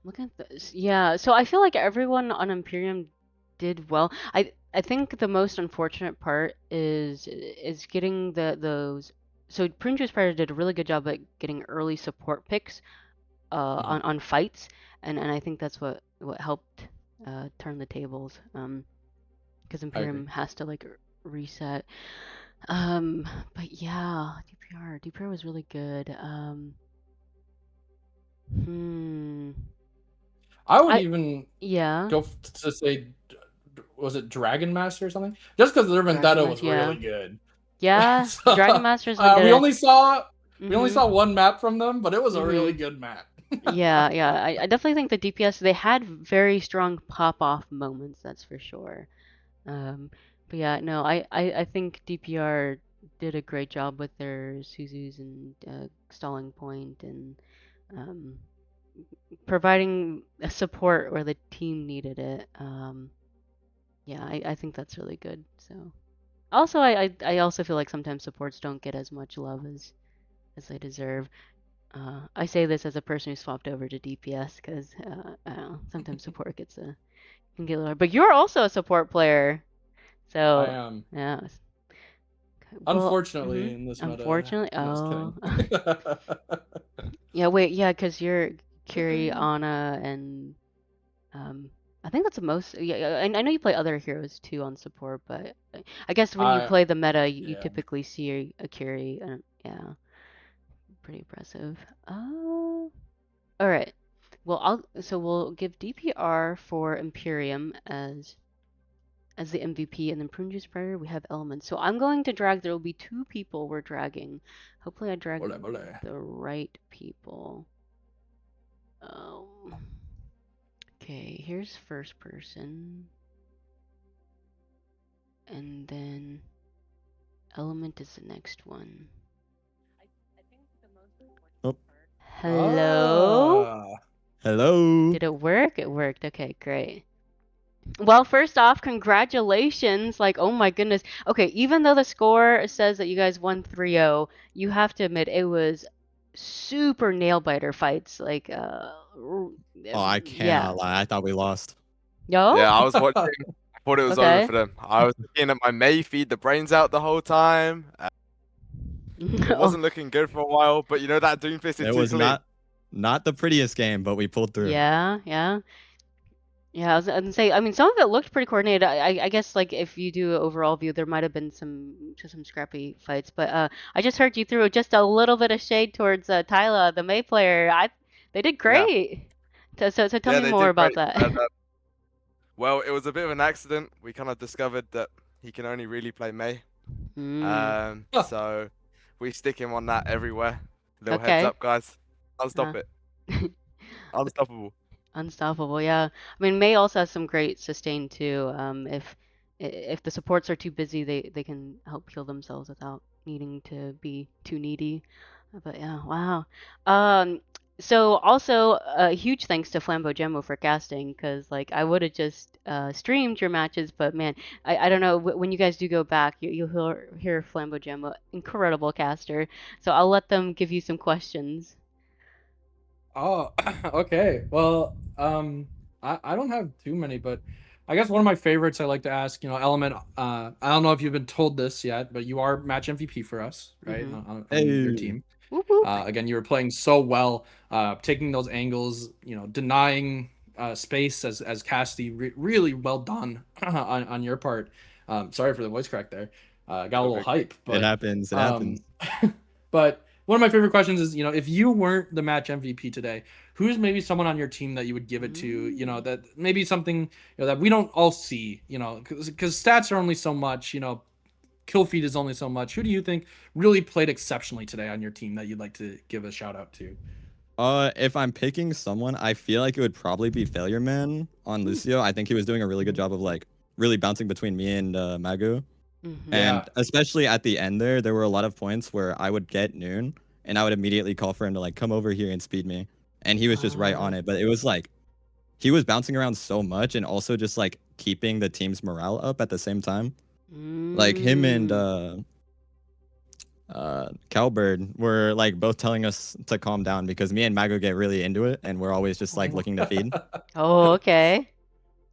Look at this. Yeah, so I feel like everyone on Imperium did well. I think the most unfortunate part is getting those. So Prince's Predator did a really good job at getting early support picks Mhm. on fights, and I think that's what helped turn the tables. Because I agree. Imperium has to like reset. Um, but yeah, DPR was really good. Hmm. I would I even Yeah. go to say, was it Dragon Master or something? Just because their Dragon vendetta was Master, yeah. really good. Yeah, Dragon So, Master's we Vendetta. only saw we only Mm-hmm. saw one map from them, but it was a really Mm-hmm. good map. Yeah. I definitely think the DPS they had very strong pop-off moments, that's for sure. But yeah, no, I think DPR did a great job with their Suzus and stalling point and um providing a support where the team needed it. Yeah, I think that's really good. So also, I also feel like sometimes supports don't get as much love as they deserve. I say this as a person who swapped over to DPS because I don't know, sometimes support can get a little. But you're also a support player, I so am. yeah. Well, Unfortunately, in this meta. unfortunately, No, just oh, kidding. yeah. Wait, yeah, because you're Kiri, Ana, and um, I think that's the most. Yeah, I know you play other heroes too on support, but I guess when you I play the meta, you yeah. typically see a Kiri. Yeah, pretty impressive. All right. Well, we'll give DPR for Imperium as the MVP, and then Prune Juice Predator we have Elements. So I'm going to drag. There will be two people we're dragging. Hopefully, I drag Ole, ole. the right people. Um. Okay. Here's first person, and then Element is the next one. Oh, Hello. hello. Did it work? It worked. Okay, great. Well, first off, congratulations. Like, oh my goodness. Okay, even though the score says that you guys won 3-0, you have to admit it was super nail biter fights. Like, Oh, I yeah. cannot lie. I thought we lost. No? Yeah, I was watching. I thought it was over Okay. for them. I was looking at my May feed the brains out the whole time. It Oh, wasn't looking good for a while, but you know that Doomfist is It too was clean. not the prettiest game, but we pulled through. yeah, yeah. Yeah, I was gonna say, I mean, some of it looked pretty coordinated. I guess like if you do an overall view, there might have been some scrappy fights, but I just heard you threw just a little bit of shade towards Tyler, the May player. They did Yeah, great. So tell yeah, me they more did about great. that. Well, it was a bit of an accident. We kind of discovered that he can only really play May. Mm, So we stick him on that everywhere. Little heads okay. up, guys. I'll Uh, stop it. Unstoppable. Unstoppable, yeah. I mean, May also has some great sustain too. If the supports are too busy, they can help heal themselves without needing to be too needy. But yeah, wow. Um, so also huge thanks to Flambeau Gemmo for casting, because like I would have just streamed your matches, but man, I don't know when you guys do go back, you'll hear Flambeau Gemmo, incredible caster. So I'll let them give you some questions. Oh, okay. Well, I don't have too many, but I guess one of my favorites I like to ask, Element. I don't know if you've been told this yet, but you are match MVP for us, right? Mm-hmm. On your Hey. team. Whoop whoop. Again, you were playing so well, taking those angles, denying space as Cassidy. Really well done on your part. Sorry for the voice crack there. Got a little Okay. hype, It but happens. It um, happens. but one of my favorite questions is, if you weren't the match MVP today, who's maybe someone on your team that you would give it to? That maybe something that we don't all see. Because stats are only so much. Kill feed is only so much. Who do you think really played exceptionally today on your team that you'd like to give a shout out to? If I'm picking someone, I feel like it would probably be Failure Man on Lucio. I think he was doing a really good job of like really bouncing between me and Magu. Mm-hmm. Yeah. And especially at the end there were a lot of points where I would get Noon and I would immediately call for him to like come over here and speed me. And he was just right on it. But it was like he was bouncing around so much and also just like keeping the team's morale up at the same time. Like him and Cowbird were like both telling us to calm down because me and Mago get really into it and we're always just like looking to feed. Oh, okay.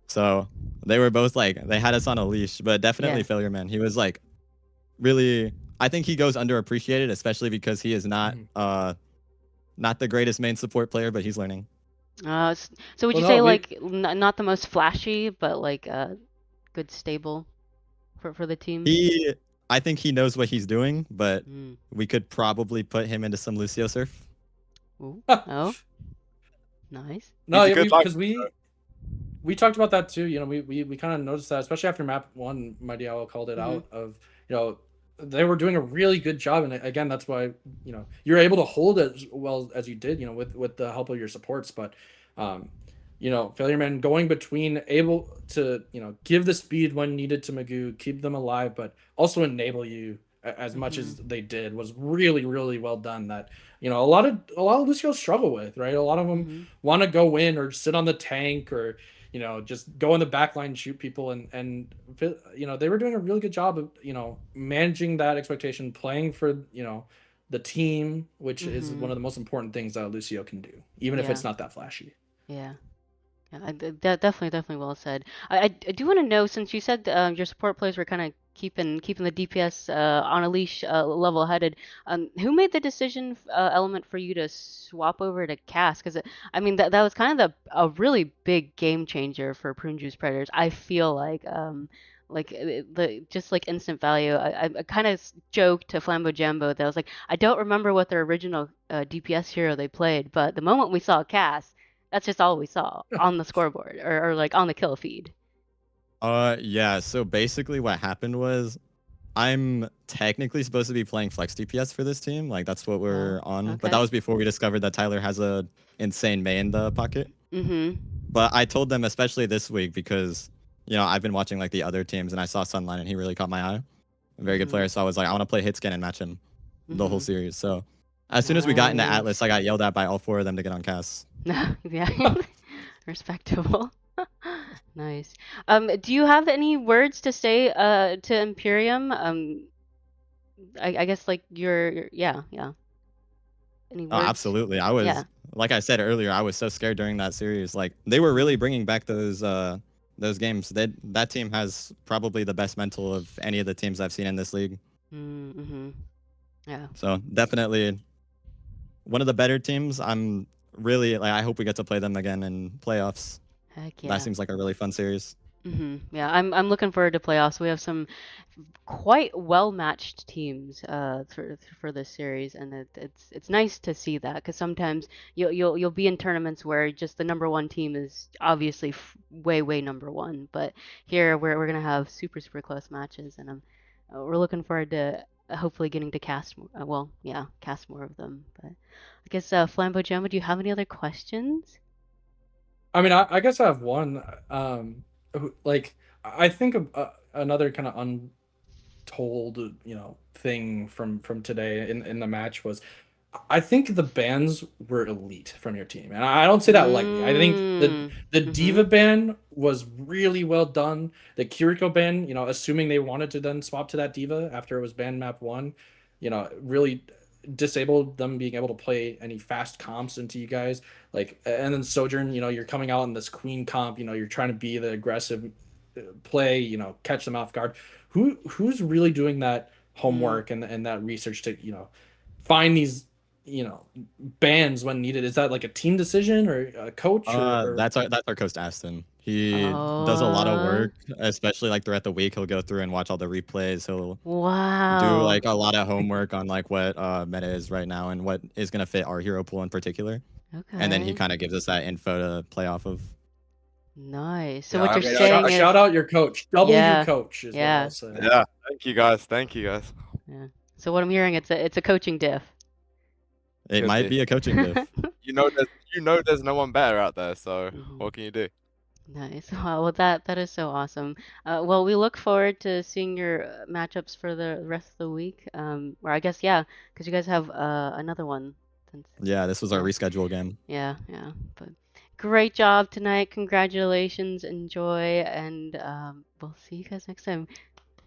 So they were both like they had us on a leash, but definitely Yeah. Failure Man. He was like really I think he goes underappreciated, especially because he is not the greatest main support player, but he's learning. So would Well, you no, say like not the most flashy, but like good stable for the team? I think he knows what he's doing, but Mm. we could probably put him into some Lucio surf. Ooh. Oh, nice. no, He's a yeah, good life. because we talked about that too. We kind of noticed that, especially after map one, Mighty Owl called it out of they were doing a really good job, and again, that's why you're able to hold it as well as you did, with the help of your supports. But Failure Man going between, able to give the speed when needed to Magoo, keep them alive, but also enable you as much as Mhm. they did was really really well done. That a lot of Lucios struggle with, right? A lot of them Mhm. want to go in or sit on the tank or just go in the back line and shoot people, and they were doing a really good job of managing that expectation, playing for the team, which is one Mhm. of the most important things that Lucio can do, even if Yeah. it's not that flashy. Yeah. Yeah, definitely well said. I do want to know, since you said your support players were kind of keeping the DPS on a leash, level-headed. Who made the decision element for you to swap over to cast? Because I mean that was kind of a really big game changer for Prune Juice Predators. I feel like the just like instant value. I kind of joked to Flambo Jambo that I was like, I don't remember what their original DPS hero they played, but the moment we saw cast. That's just all we saw on the scoreboard or like on the kill feed. Yeah. So basically, what happened was I'm technically supposed to be playing flex DPS for this team. Like that's what Oh, we're on. But that okay. was before we discovered that Tyler has a insane Mei in the pocket. Mm-hmm. But I told them, especially this week, because I've been watching like the other teams, and I saw Sunline, and he really caught my eye. A very good Mm-hmm. player. So I was like, I want to play hit scan and match him the whole Mm-hmm. series. So as soon as we got into Atlas, Nice. I got yelled at by all four of them to get on Cass. Yeah. Respectable. Nice. Do you have any words to say to Imperium? I guess like yeah. Any Oh, words? absolutely. Yeah. Like I said earlier, I was so scared during that series. Like they were really Mm-hmm. bringing back those games. That team has probably the best mental of any of the teams I've seen in this league. Mm-hmm. Yeah. So definitely one of the better teams. I'm really like I hope we get to play them again in playoffs. Heck That yeah. seems like a really fun series. Yeah, I'm looking forward to playoffs. We have some quite well-matched teams for this series, and it's nice to see that because sometimes you'll be in tournaments where just the number one team is obviously way number one, but here we're gonna have super close matches, and we're looking forward to hopefully getting to cast more, well, yeah, cast more of them. But I guess Flambo Jamma, do you have any other questions? I mean, I guess I have one. Like I think another kind of untold, thing from today in the match was, I think the bans were elite from your team, and I don't say that lightly. I think the Mm-hmm. Diva ban was really well done. The Kiriko ban, assuming they wanted to then swap to that Diva after it was banned map one, really disabled them being able to play any fast comps into you guys. Like, and then Sojourn, you're coming out in this Queen comp. You're trying to be the aggressive play. Catch them off guard. Who's really doing that Mm. homework and that research to find these bans when needed? Is that like a team decision or a coach or That's our coach Aston. He does a lot of Oh, work, especially like throughout the week. He'll go through and watch all the replays. He'll do wow. like a lot of homework on like what meta is right now and what is gonna fit our hero pool in particular. And then he Okay. kind of gives us that info to play off of. Nice. So Yeah, what I you're mean, I, saying I, shout is, out your coach, W yeah, coach is what I'll yeah, say. yeah. Thank you guys. Thank you guys. yeah. So what I'm hearing, it's a coaching diff. It Could might be. be a coaching diff. There's no one better out there. So hmm what can you do? Nice. Wow, well, that is so awesome. Well, we look forward to seeing your matchups for the rest of the week. Or I guess yeah, because you guys have another one. Since, Yeah, this was our yeah. reschedule game. Yeah. But great job tonight. Congratulations. Enjoy, and we'll see you guys next time.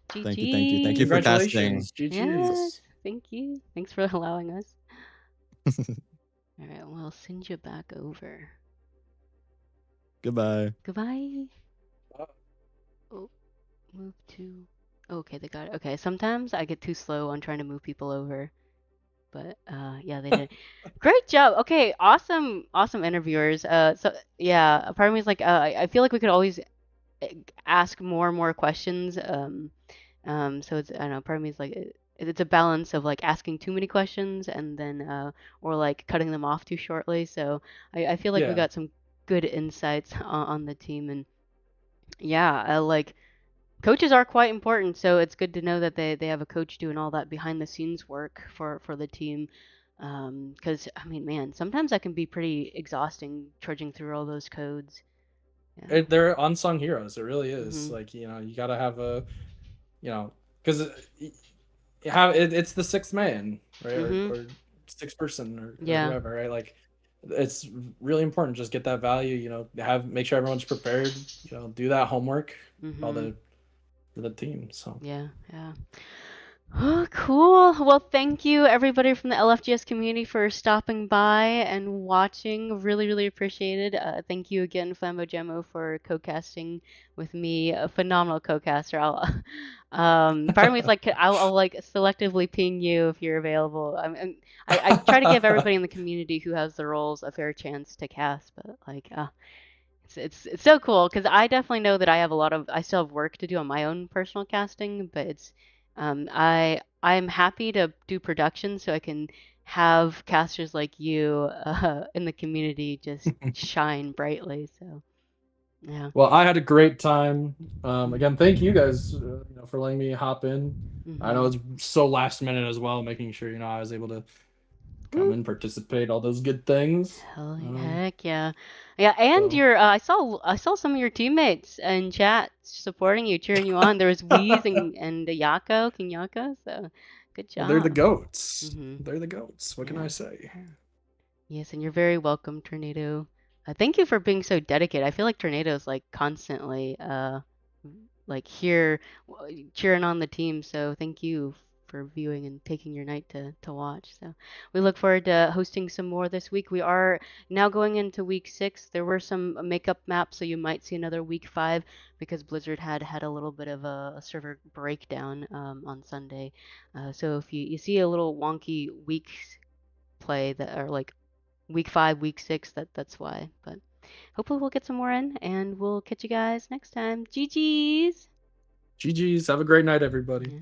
Thank you, thank you, thank you GG. for casting. Congratulations, GG's. Yes. Thank you. Thanks for allowing us. All right. Well, I'll send you back over. Goodbye. Goodbye. Oh, move to. Okay, they got it. Okay, sometimes I get too slow on trying to move people over. But yeah, they did. Great job. Okay, awesome interviewers. So yeah, a part of me is like, I feel like we could always ask more and more questions. So it's I don't know. Part of me is like, it's a balance of like asking too many questions and then or like cutting them off too shortly. So I feel like we Yeah. got some good insights on the team and yeah, like coaches are quite important, so it's good to know that they have a coach doing all that behind the scenes work for the team. Because I mean, man, sometimes that can be pretty exhausting trudging through all those codes. Yeah. They're unsung heroes. It really is. Mhm. Like, you gotta have a, you know, because it's the sixth man, right? Mhm. Or sixth person or Yeah. whoever, right? Like it's really important. Just get that value, make sure everyone's prepared, do that homework, all Mhm. the for the team. So Yeah. Yeah. Oh, cool. Well, thank you everybody from the LFGS community for stopping by and watching. Really, really appreciated. Thank you again, Flambo Gemmo, for co-casting with me. A phenomenal co-caster. Part of me is like, I'll like selectively ping you if you're available. I try to give everybody in the community who has the roles a fair chance to cast, but like, it's so cool because I definitely know that I still have work to do on my own personal casting, but I'm happy to do production so I can have casters like you in the community just shine brightly. So yeah. well, I had a great time. Again, Mhm. thank you guys, for letting me hop in. I know Mhm. it's so last minute as well, making sure I was able to come Woo. and participate, all those good things. Heck yeah. Yeah, and So your I saw some of your teammates in chat supporting you, cheering you on. There was Wheeze and Yako, King Yako, so good well, they're the job. goats. Mhm. They're the goats. What can Yeah. I say? Yeah. Yes, and you're very welcome, Tornado. Thank you for being so dedicated. I feel like Tornado's like constantly like here cheering on the team. So thank you for viewing and taking your night to watch. So we look forward to hosting some more this week. We are now going into week 6. There were some makeup maps, so you might see another week 5 because Blizzard had a little bit of a server breakdown on Sunday. So if you see a little wonky week play that are like week 5, week 6, that's why. But hopefully we'll get some more in, and we'll catch you guys next time. GG's. GG's. Have a great night, everybody.